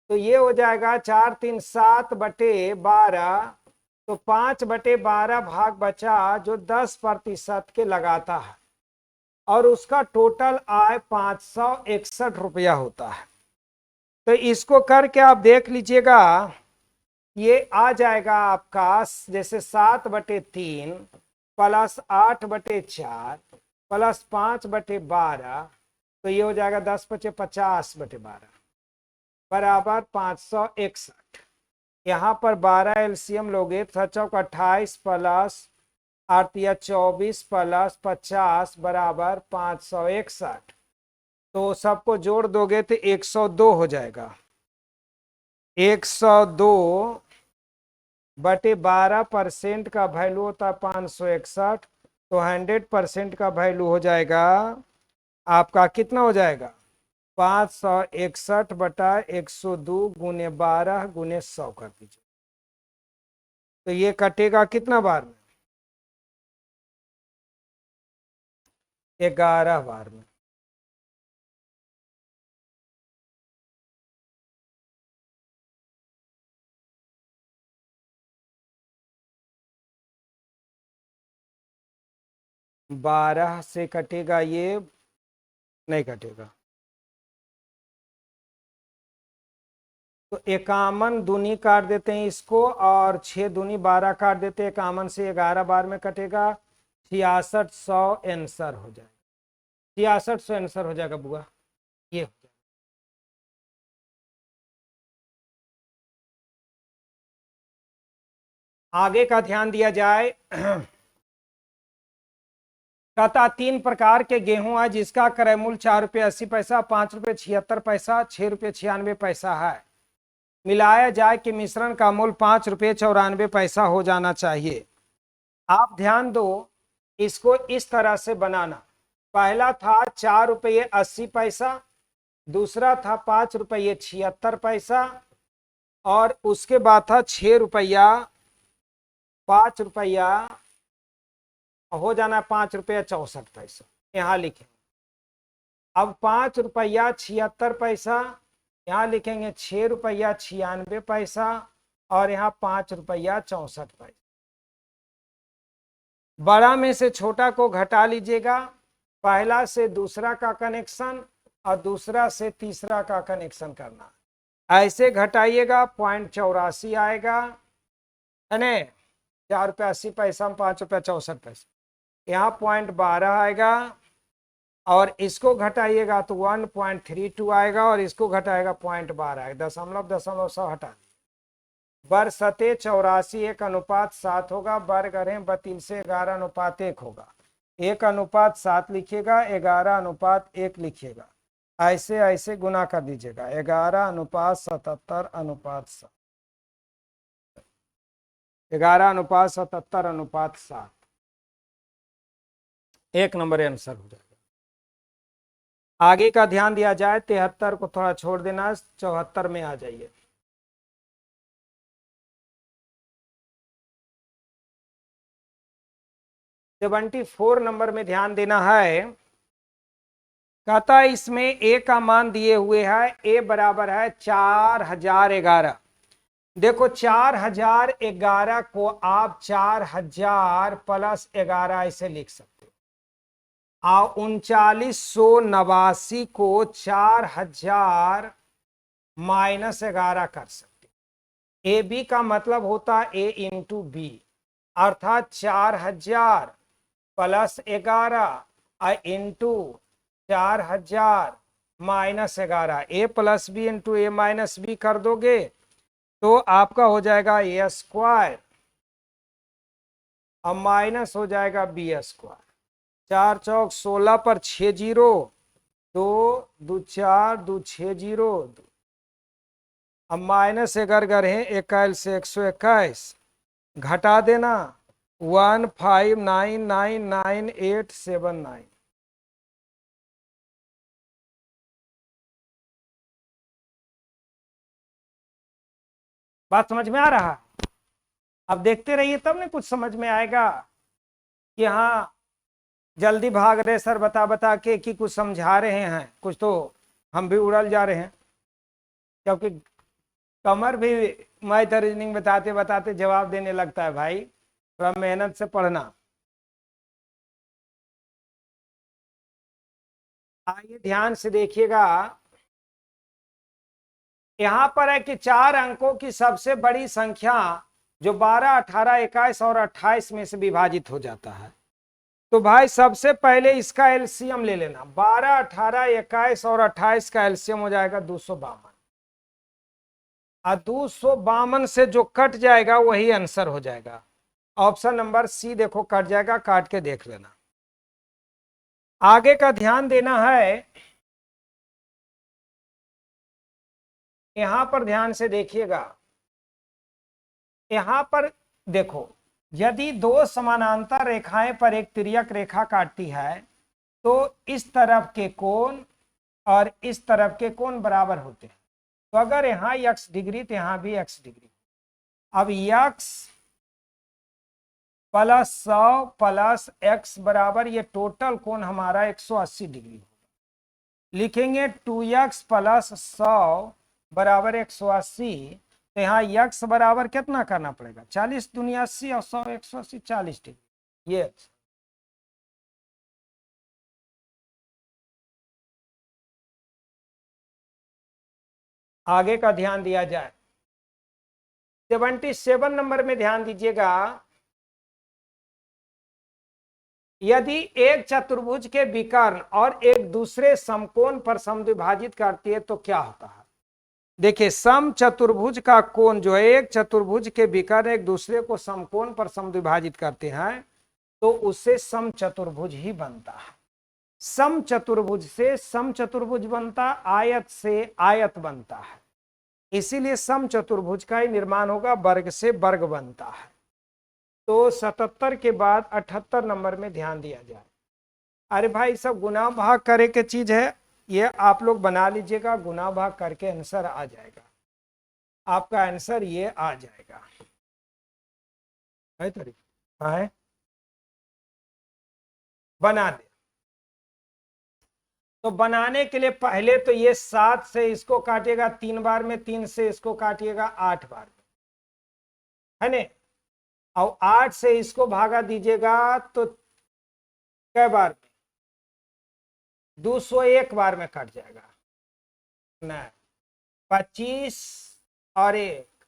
तो ये हो जाएगा 4 3 7/12। तो 5/12 भाग बचा जो 10% के लगाता है और उसका टोटल आय 561 रुपया होता है। तो इसको करके आप देख लीजिएगा, ये आ जाएगा आपका जैसे 7/3 प्लस 8/4 प्लस 5/12, तो ये हो जाएगा 10/50/12 बराबर 561। यहाँ पर 12 एलसीएम लोगे तो 28 प्लस 8 या 24 प्लस 50 बराबर 561। तो सबको जोड़ दोगे तो 102 हो जाएगा। 102/12% का वैल्यू होता है 561। तो 100% का वैल्यू हो जाएगा आपका कितना हो जाएगा 561/102 गुने 12 गुने 100 कर दीजिए। तो ये कटेगा कितना बार में 11 बार में। बारह से कटेगा ये नहीं कटेगा। तो 51 दूनी काट देते हैं इसको और 6 दूनी 12 काट देते हैं। 51 से 11 बार में कटेगा। 6600 आंसर हो जाएगा। 6600 आंसर हो जाएगा बुआ। ये हो जाएगा। आगे का ध्यान दिया जाए। कहता 3 प्रकार के गेहूं है जिसका क्रय मूल्य 4 रुपये 80 पैसा, 5 रुपये 76 पैसा, 6 रुपये 96 पैसा है। मिलाया जाए कि मिश्रण का मूल्य 5 रुपये 94 पैसा हो जाना चाहिए। आप ध्यान दो, इसको इस तरह से बनाना। पहला था 4 रुपये 80 पैसा, दूसरा था 5 रुपये 76 पैसा और उसके बाद था 6 रुपया 5 रुपया हो जाना 5 रुपये 64 पैसा। यहाँ लिखें। अब 5 रुपया 76 पैसा, यहाँ लिखेंगे 6 रुपया 96 पैसा और यहाँ 5 रुपया 64 पैसा। बड़ा में से छोटा को घटा लीजिएगा। पहला से दूसरा का कनेक्शन और दूसरा से तीसरा का कनेक्शन करना। ऐसे घटाइएगा 0.84 आएगा, है ना। 4 रुपया 80 पैसा में 5 रुपया 64 पैसा। यहाँ 0.12 आएगा और इसको घटाइएगा तो 1.32 आएगा और इसको घटाएगा 0.12 आएगा। दशमलव दशमलव सब हटा बरसते 84 1:7 होगा। वर्ग रहें 32 से 11:1 होगा। 1:7 लिखिएगा, 11:1 लिखिएगा। ऐसे ऐसे गुना कर दीजिएगा। 11:77:7। 11:77:7 1 नंबर आंसर हो जाएगा। आगे का ध्यान दिया जाए। 73 को थोड़ा छोड़ देना, 74 में आ जाइए। फोर नंबर में ध्यान देना है। कहता है इसमें ए का मान दिए हुए है। ए बराबर है 4011। देखो 4011 को आप 4000 प्लस 11 ऐसे लिख सकते हो। 3989 को 4000 माइनस 11 कर सकते। ए बी का मतलब होता है ए इंटू बी, अर्थात 4000 प्लस 11 इंटू 4000 माइनस 11। ए प्लस बी इंटू ए माइनस बी कर दोगे तो आपका हो जाएगा ए स्क्वायर और माइनस हो जाएगा बी स्क्वायर। 4 चौक 16 पर 6 जीरो, 2 2 4 2 6 जीरो। अब माइनस 11 है, 21 से 121 घटा देना, 159999879। बात समझ में आ रहा है? अब देखते रहिए तब ना कुछ समझ में आएगा कि हाँ जल्दी भाग रहे सर बता बता के कि कुछ समझा रहे हैं, कुछ तो हम भी उड़ल जा रहे हैं, क्योंकि कमर भी मैथ रीजनिंग बताते बताते जवाब देने लगता है। भाई थोड़ा मेहनत से पढ़ना। आइए ध्यान से देखिएगा, यहां पर है कि 4 अंकों की सबसे बड़ी संख्या जो 12, 18, 21 और 28 में से विभाजित हो जाता है। तो भाई सबसे पहले इसका एलसीएम ले लेना। 12, 18, 21 और 28 का एलसीएम हो जाएगा 252। और 252 से जो कट जाएगा वही आंसर हो जाएगा। ऑप्शन नंबर सी देखो कट जाएगा, काट के देख लेना। आगे का ध्यान देना है, यहां पर ध्यान से देखिएगा। यहां पर देखो, यदि दो समानांतर रेखाएं पर एक तिर्यक रेखा काटती है तो इस तरफ के कोण और इस तरफ के कोण बराबर होते हैं। तो अगर यहां x डिग्री तो यहां भी x डिग्री। अब x प्लस 100 प्लस x बराबर ये टोटल कोण हमारा 180 डिग्री होगा। लिखेंगे 2x प्लस 100 बराबर 180। तो यहाँ x बराबर कितना करना पड़ेगा? 40 दूनी 80 और 100 180 40 डिग्री। ये आगे का ध्यान दिया जाए। 77 नंबर में ध्यान दीजिएगा, यदि एक चतुर्भुज के विकर्ण और एक दूसरे समकोण पर समद्विभाजित करती है तो क्या होता है? देखिए सम चतुर्भुज का कोण जो है, एक चतुर्भुज के विकर्ण एक दूसरे को समकोण पर समद्विभाजित करते हैं तो उससे सम चतुर्भुज ही बनता है। सम चतुर्भुज से सम चतुर्भुज बनता, आयत से आयत बनता है। इसीलिए सम चतुर्भुज का ही निर्माण होगा, वर्ग से वर्ग बनता है। तो 77 के बाद 78 नंबर में ध्यान दिया जाए। अरे भाई सब गुना भाग करे के चीज है, ये आप लोग बना लीजिएगा, गुना भाग करके आंसर आ जाएगा। आपका आंसर ये आ जाएगा। है तरीका है, बना दे। तो बनाने के लिए पहले तो ये 7 से इसको काटिएगा 3 बार में, 3 से इसको काटिएगा 8 बार में, है ने। और 8 से इसको भागा दीजिएगा तो कै बार में? 201 बार में कट जाएगा। नहीं, 25 और 1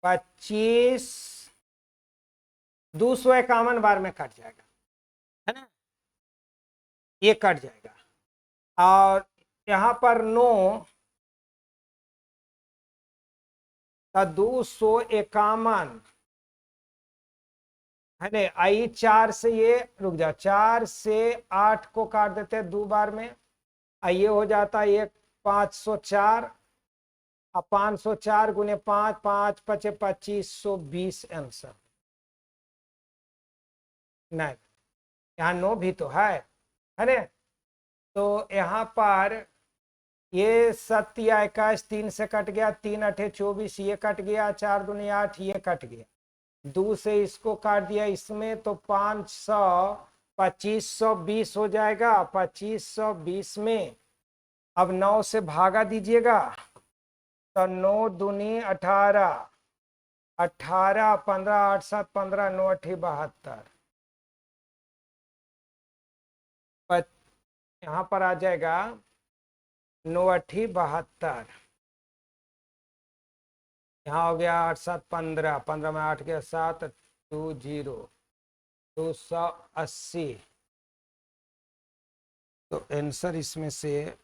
25, 251 बार में कट जाएगा, है ना, ये कट जाएगा। और यहां पर 9 का 251, है ना। आई 4 से ये रुक जा, 4 से 8 को काट देते हैं 2 बार में, ये हो जाता है 1 504। अब 504 गुने 5, 5 5 2520 आंसर। नहीं, यहाँ 9 भी तो है ना। तो यहाँ पर ये 7 या 21, 3 से कट गया, 3 8 24, ये कट गया, 4 दूनी 8, ये कट गया। 2 से इसको काट दिया इसमें तो 500, 2520 हो जाएगा। 2520 में अब 9 से भागा दीजिएगा तो 9 दूनी 18, 18 15 8 7 15 9 8 72। यहाँ पर आ जाएगा 9 8 72। यहाँ हो गया 8 7 15, 15 में 8 गया 7, 20 280। तो आंसर इसमें से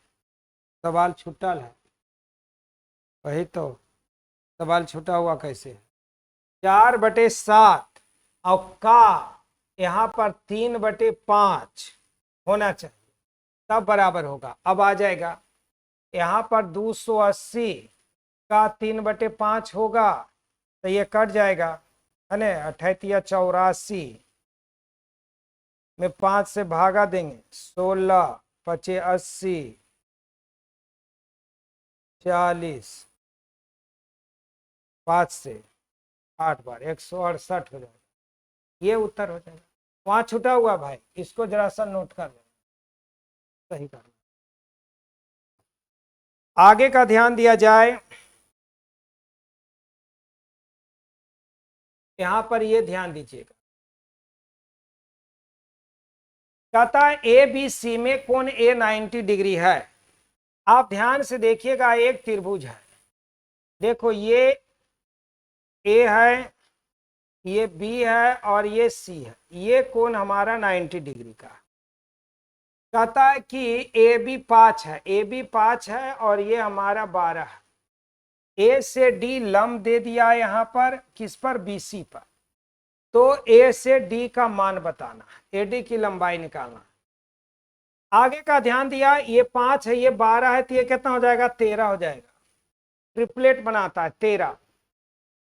सवाल छुटल है, वही तो सवाल छूटा हुआ कैसे? 4/7 और का यहाँ पर 3/5 होना चाहिए, तब बराबर होगा। अब आ जाएगा यहाँ पर 280 का 3/5 होगा तो ये कट जाएगा। है ना, 8884 में 5 से भागा देंगे, 16 पचे 80 40, 5 से 8 बार 168 हो जाएगा, ये उत्तर हो जाएगा। वहां छूटा हुआ भाई, इसको जरा सा नोट कर लेना, सही करना। आगे का ध्यान दिया जाए, यहां पर ये ध्यान दीजिएगा, कहता है ए बी सी में कोण ए 90 डिग्री है। आप ध्यान से देखिएगा, एक त्रिभुज है, देखो ये ए है, ये बी है और ये सी है, ये कोण हमारा 90 डिग्री का। कहता है कि ए बी 5 है, ए बी 5 है और ये हमारा 12 है। ए से डी लंब दे दिया यहां पर, किस पर, बीसी पर। तो ए से डी का मान बताना, एडी की लंबाई निकालना। आगे का ध्यान दिया, ये 5 है, ये 12 है, तो ये कितना हो जाएगा, 13 हो जाएगा। ट्रिपलेट बनाता है 13।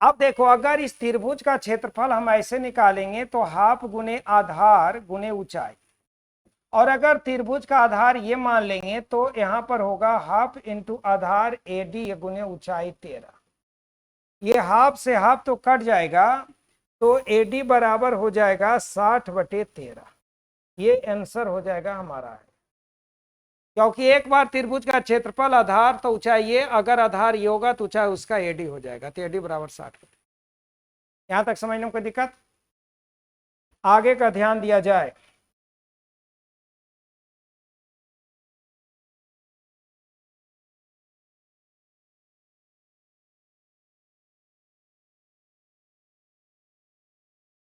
अब देखो, अगर इस त्रिभुज का क्षेत्रफल हम ऐसे निकालेंगे तो हाफ गुने आधार गुने ऊंचाई, और अगर त्रिभुज का आधार ये मान लेंगे तो यहां पर होगा हाफ इंटू आधार एडी गुने ऊंचाई 13। ये हाफ से हाफ तो कट जाएगा, तो एडी बराबर हो जाएगा 60/13। ये आंसर हो जाएगा हमारा है, क्योंकि एक बार त्रिभुज का क्षेत्रफल आधार तो ऊंचाई ये, अगर आधार ये होगा तो ऊंचाई उसका एडी हो जाएगा, तो एडी बराबर 60। यहां तक समझने में कोई दिक्कत? आगे का ध्यान दिया जाए,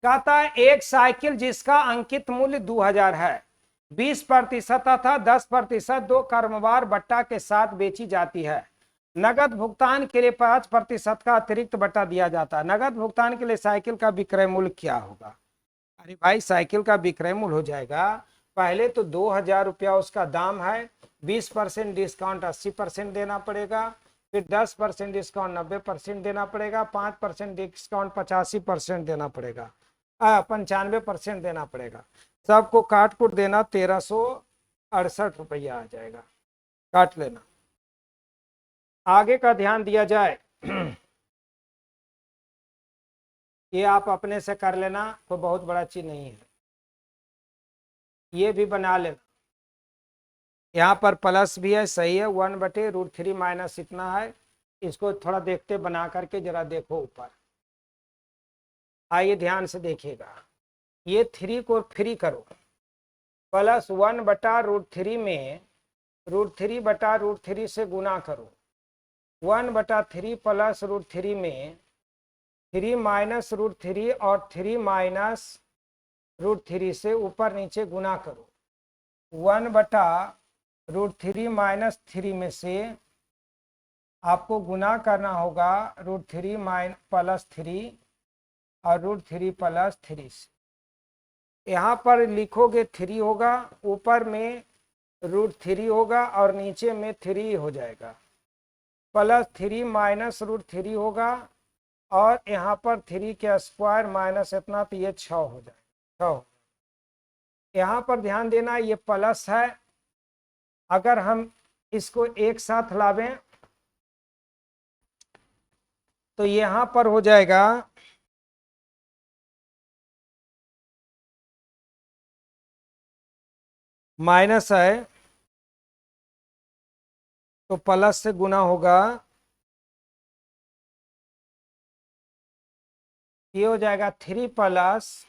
कहता है एक साइकिल जिसका अंकित मूल्य 2000 है, 20% तथा 10% दो क्रमवार बट्टा के साथ बेची जाती है। नगद भुगतान के लिए 5% का अतिरिक्त बट्टा दिया जाता है। नगद भुगतान के लिए साइकिल का विक्रय मूल्य क्या होगा? अरे भाई, साइकिल का विक्रय मूल्य हो जाएगा, पहले तो 2000 रुपया उसका दाम है, 20% डिस्काउंट 80% देना पड़ेगा, फिर 10% डिस्काउंट 90% देना पड़ेगा, 5% डिस्काउंट 85% देना पड़ेगा, 95% देना पड़ेगा। सबको काट कुट देना 1368 रुपया आ जाएगा, काट लेना। आगे का ध्यान दिया जाए, ये आप अपने से कर लेना, कोई बहुत बड़ा चीज नहीं है, ये भी बना लेना। यहाँ पर प्लस भी है, सही है, 1/√3 माइनस इतना है। इसको थोड़ा देखते बना करके जरा देखो ऊपर, आइए ध्यान से देखिएगा, ये 3 को फ्री करो, प्लस 1/√3 में √3/√3 से गुना करो, 1/3 प्लस √3 में 3 माइनस √3 और 3 माइनस √3 से ऊपर नीचे गुना करो, 1/√3 माइनस 3 में से आपको गुना करना होगा √3 प्लस 3 और √3 प्लस 3 से। यहाँ पर लिखोगे 3 होगा, ऊपर में √3 होगा और नीचे में 3 हो जाएगा, प्लस 3 माइनस √3 होगा, और यहाँ पर 3 के स्क्वायर माइनस इतना, तो ये 6 हो जाएगा, 6। यहाँ पर ध्यान देना, ये प्लस है, अगर हम इसको एक साथ लावें तो यहाँ पर हो जाएगा माइनस है, तो प्लस से गुना होगा, ये हो जाएगा 3 प्लस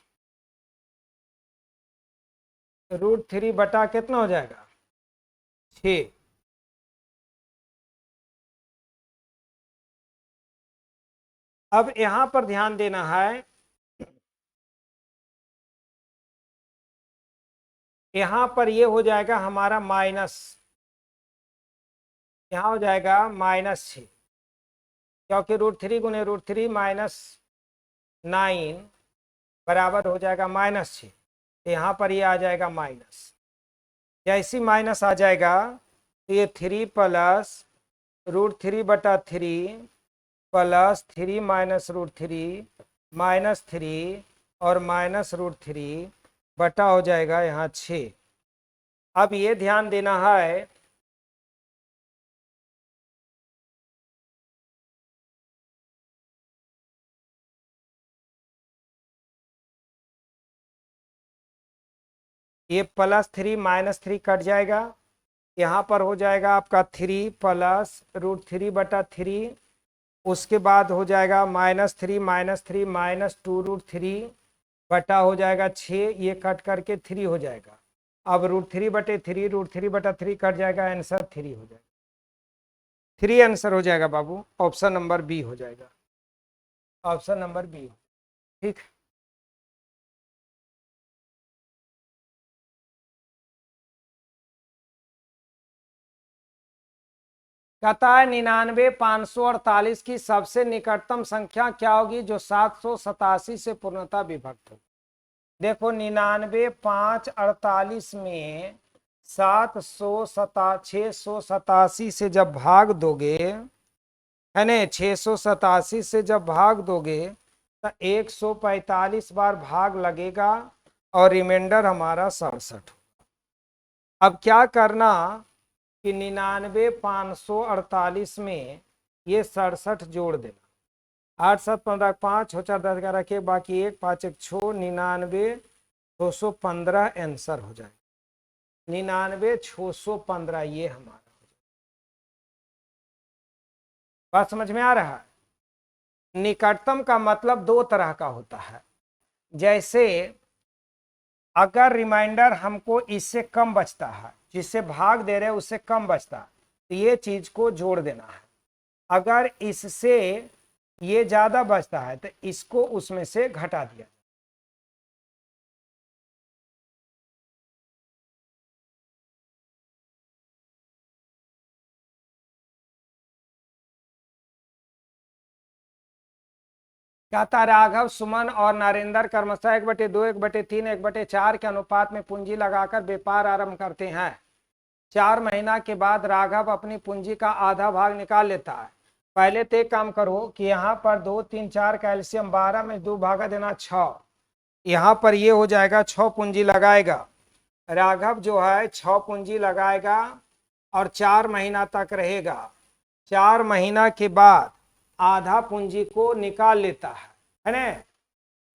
√3 बटा कितना हो जाएगा, 6। अब यहां पर ध्यान देना है, यहां पर ये हो जाएगा हमारा माइनस, यहां हो जाएगा -6, क्योंकि √3 गुने √3 माइनस 9 बराबर हो जाएगा -6, तो यहाँ पर ये आ जाएगा माइनस। जैसी माइनस आ जाएगा तो ये 3 प्लस √3/3 प्लस 3 माइनस √3 -3 और -√3 बटा हो जाएगा यहाँ 6। अब ये ध्यान देना है ये +3 -3 कट जाएगा, यहाँ पर हो जाएगा आपका 3 + √3/3। उसके बाद हो जाएगा -3 -3 -2√3 बटा हो जाएगा 6, ये कट करके 3 हो जाएगा। अब √3/3 √3/3 कट जाएगा, आंसर 3 हो जाएगा। 3 आंसर हो जाएगा बाबू, ऑप्शन नंबर बी हो जाएगा, ऑप्शन नंबर बी। ठीक। कहता है 99,548 की सबसे निकटतम संख्या क्या होगी जो 787 से पूर्णतः विभक्त हो। देखो 99,548 में 687 से जब भाग दोगे, है ना, 687 से जब भाग दोगे तो 145 बार भाग लगेगा और रिमाइंडर हमारा 67। अब क्या करना कि 99,548 में ये 67 जोड़ देना। 8 7 15 5 हो 4 10 11 के बाकी 1 5 1 6 99,615 आंसर हो जाए। 99,615 ये हमारा हो जाए। बात समझ में आ रहा है। निकटतम का मतलब दो तरह का होता है। जैसे अगर रिमाइंडर हमको इससे कम बचता है, जिससे भाग दे रहे हैं उससे कम बचता है, तो ये चीज को जोड़ देना है। अगर इससे ये ज्यादा बचता है तो इसको उसमें से घटा दिया। कहता राघव, सुमन और नरेंद्र क्रमशः 1/2, 1/3, 1/4 के अनुपात में पूंजी लगाकर व्यापार आरंभ करते हैं। 4 महीना के बाद राघव अपनी पूंजी का आधा भाग निकाल लेता है। पहले तो एक काम करो कि यहाँ पर 2 3 4 कैल्शियम 12 में 2 भागा देना 6, यहाँ पर ये हो जाएगा 6 पूंजी लगाएगा। राघव जो है 6 पूंजी लगाएगा और 4 महीना तक रहेगा। 4 महीना के बाद आधा पूंजी को निकाल लेता है ना।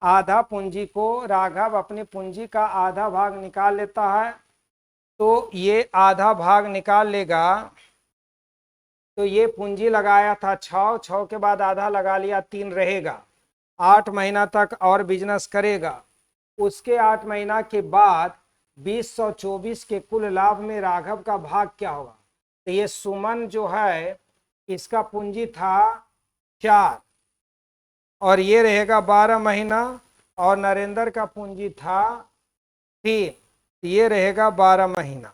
आधा पूंजी को राघव अपनी पूंजी का आधा भाग निकाल लेता है। तो ये आधा भाग निकाल लेगा, तो ये पूंजी लगाया था 6 के बाद आधा लगा लिया 3 रहेगा। 8 महीना तक और बिजनेस करेगा। उसके 8 महीना के बाद 2024 के कुल लाभ में राघव का भाग क्या होगा। तो ये सुमन जो है इसका पूंजी था 4 और ये रहेगा 12 महीना, और नरेंद्र का पूंजी था 3, ये रहेगा 12 महीना।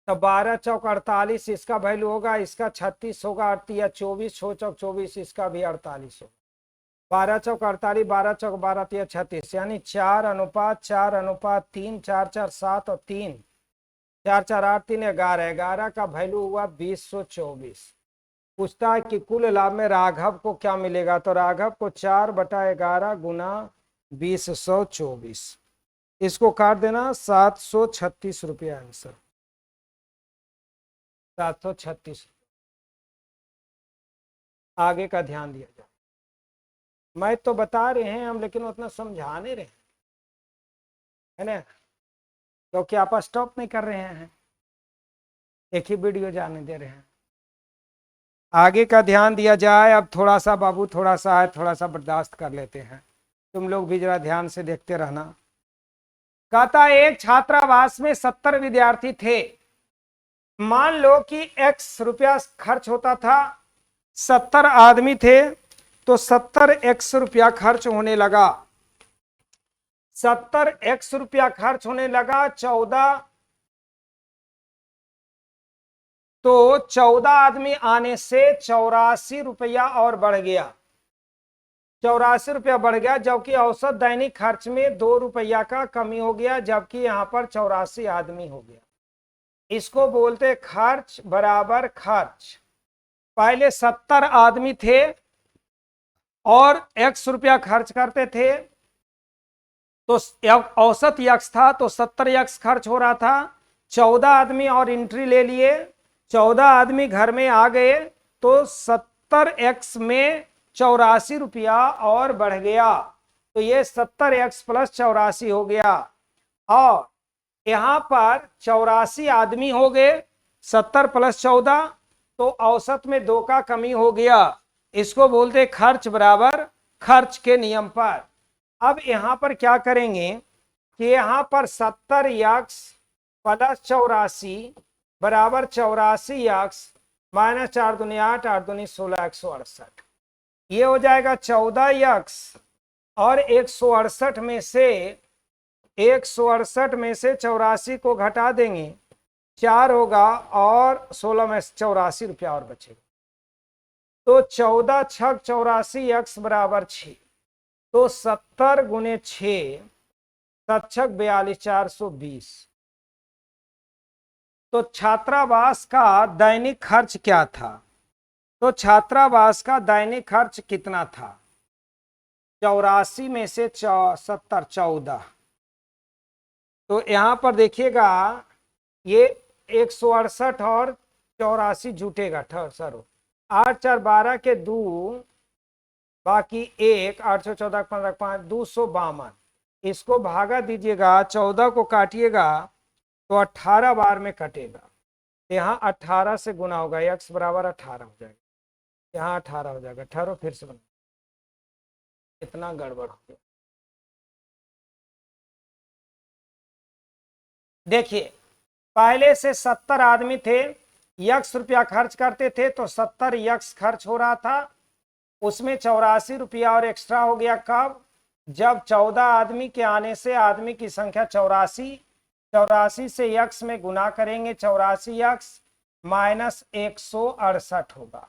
तो 12 चौक 48 इसका वैल्यू होगा, इसका 36 होगा, 24 6 चौक 24 इसका भी 48 होगा। 12 चौक 48, 12 चौक 12 36, यानी 4:4:3, 4 4 7 और 3, 4 4 8 3 11, 11 का वैल्यू हुआ 2024। पूछता है कि कुल लाभ में राघव को क्या मिलेगा। तो राघव को 4/11 गुना 2024, इसको काट देना 736 रुपया आंसर, 736। आगे का ध्यान दिया जाए। मैं तो बता रहे हैं हम, लेकिन उतना समझा नहीं रहे, है ना, क्योंकि आप स्टॉप नहीं कर रहे हैं, एक ही वीडियो जाने दे रहे हैं। आगे का ध्यान दिया जाए। अब थोड़ा सा बाबू, थोड़ा सा है, थोड़ा सा बर्दाश्त कर लेते हैं, तुम लोग भी जरा ध्यान से देखते रहना। कहता एक छात्रावास में 70 विद्यार्थी थे। मान लो कि x रुपया खर्च होता था, 70 आदमी थे, तो 70x रुपया खर्च होने लगा। 70x रुपया खर्च होने लगा। 14 आदमी आने से 84 रुपया और बढ़ गया। 84 रुपया बढ़ गया, जबकि औसत दैनिक खर्च में 2 रुपया का कमी हो गया, जबकि यहां पर 84 आदमी हो गया। इसको बोलते खर्च बराबर खर्च। पहले 70 आदमी थे, और x रुपया खर्च करते थे तो औसत यक्स था तो 70 यक्स खर्च हो रहा था। 14 आदमी और एंट्री ले लिए, 14 आदमी घर में आ गए तो 70x में 84 रुपया और बढ़ गया, तो ये 70x प्लस 84 हो गया। और यहां पर 84 आदमी हो गए, 70 प्लस 14 तो औसत में 2 का कमी हो गया। इसको बोलते खर्च बराबर खर्च के नियम पर। अब यहां पर क्या करेंगे कि यहां पर 70 यक्स प्लस 84 बराबर 84 यक्स माइनस 4 दूनी 8, 8 दूनी 16, 168। ये हो जाएगा 14 यक्स और 168 में से 84 को घटा देंगे, 4 होगा और 16 में 84 रुपया और बचेगा। तो 14 छक 84 यक्स बराबर 6, तो 70 गुने 6 7 42 420। तो छात्रावास का दैनिक खर्च क्या था? तो छात्रावास का दैनिक खर्च कितना था? 84 में से 70 14, तो यहां पर देखिएगा ये 168 और 84 जुटेगा सर 8 4 12 के 2 बाकी 1 8 14 15 5 252। इसको भागा दीजिएगा, 14 को काटिएगा तो 18 बार में कटेगा। यहाँ 18 से गुना होगा, x बराबर 18 हो जाएगा, यहाँ 18 हो जाएगा। 18 फिर से बना, इतना गड़बड़ हो गया। देखिए पहले से 70 आदमी थे, यक्स रुपया खर्च करते थे तो 70 यक्स खर्च हो रहा था, उसमें 84 रुपया और एक्स्ट्रा हो गया। कब? जब 14 आदमी के आने से आदमी की संख्या 84 से यक्स में गुना करेंगे, 84 यक्स माइनस 168 होगा।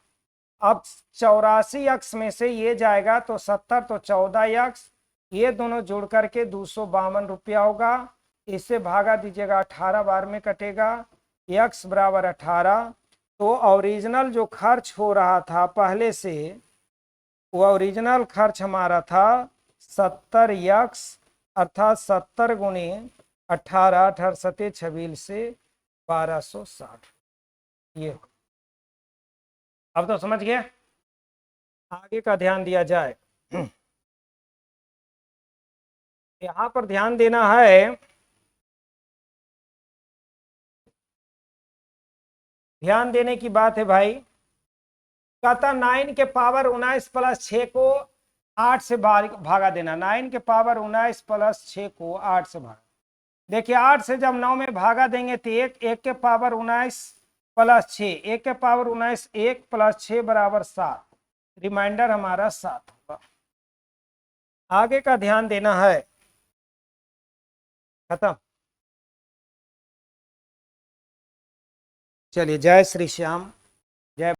अब 84 यक्स में से ये जाएगा तो 70 तो 14 यक्स, ये दोनों जोड़ करके 252 रुपया होगा। इससे भागा दीजिएगा, 18 बार में कटेगा, यक्स बराबर 18। तो ओरिजिनल जो खर्च हो रहा था पहले से, वो ओरिजिनल खर्च हमारा था 70 यक्स, अर्थात 70 गुने 18, 18 सते 26 से 1260। ये अब तो समझ गए, आगे का ध्यान दिया जाए। यहां पर ध्यान देना है, ध्यान देने की बात है भाई। कहता 9 के पावर 19 प्लस 6 को 8 से भागा देना। 9 के पावर 19 प्लस 6 को 8 से भागा। देखिए 8 से जब 9 में भागा देंगे तो 1 के पावर 19 प्लस 6, 1 के पावर 19, 1 प्लस 6 बराबर 7, रिमाइंडर हमारा 7 होगा। आगे का ध्यान देना है। खत्म। चलिए, जय श्री श्याम। जय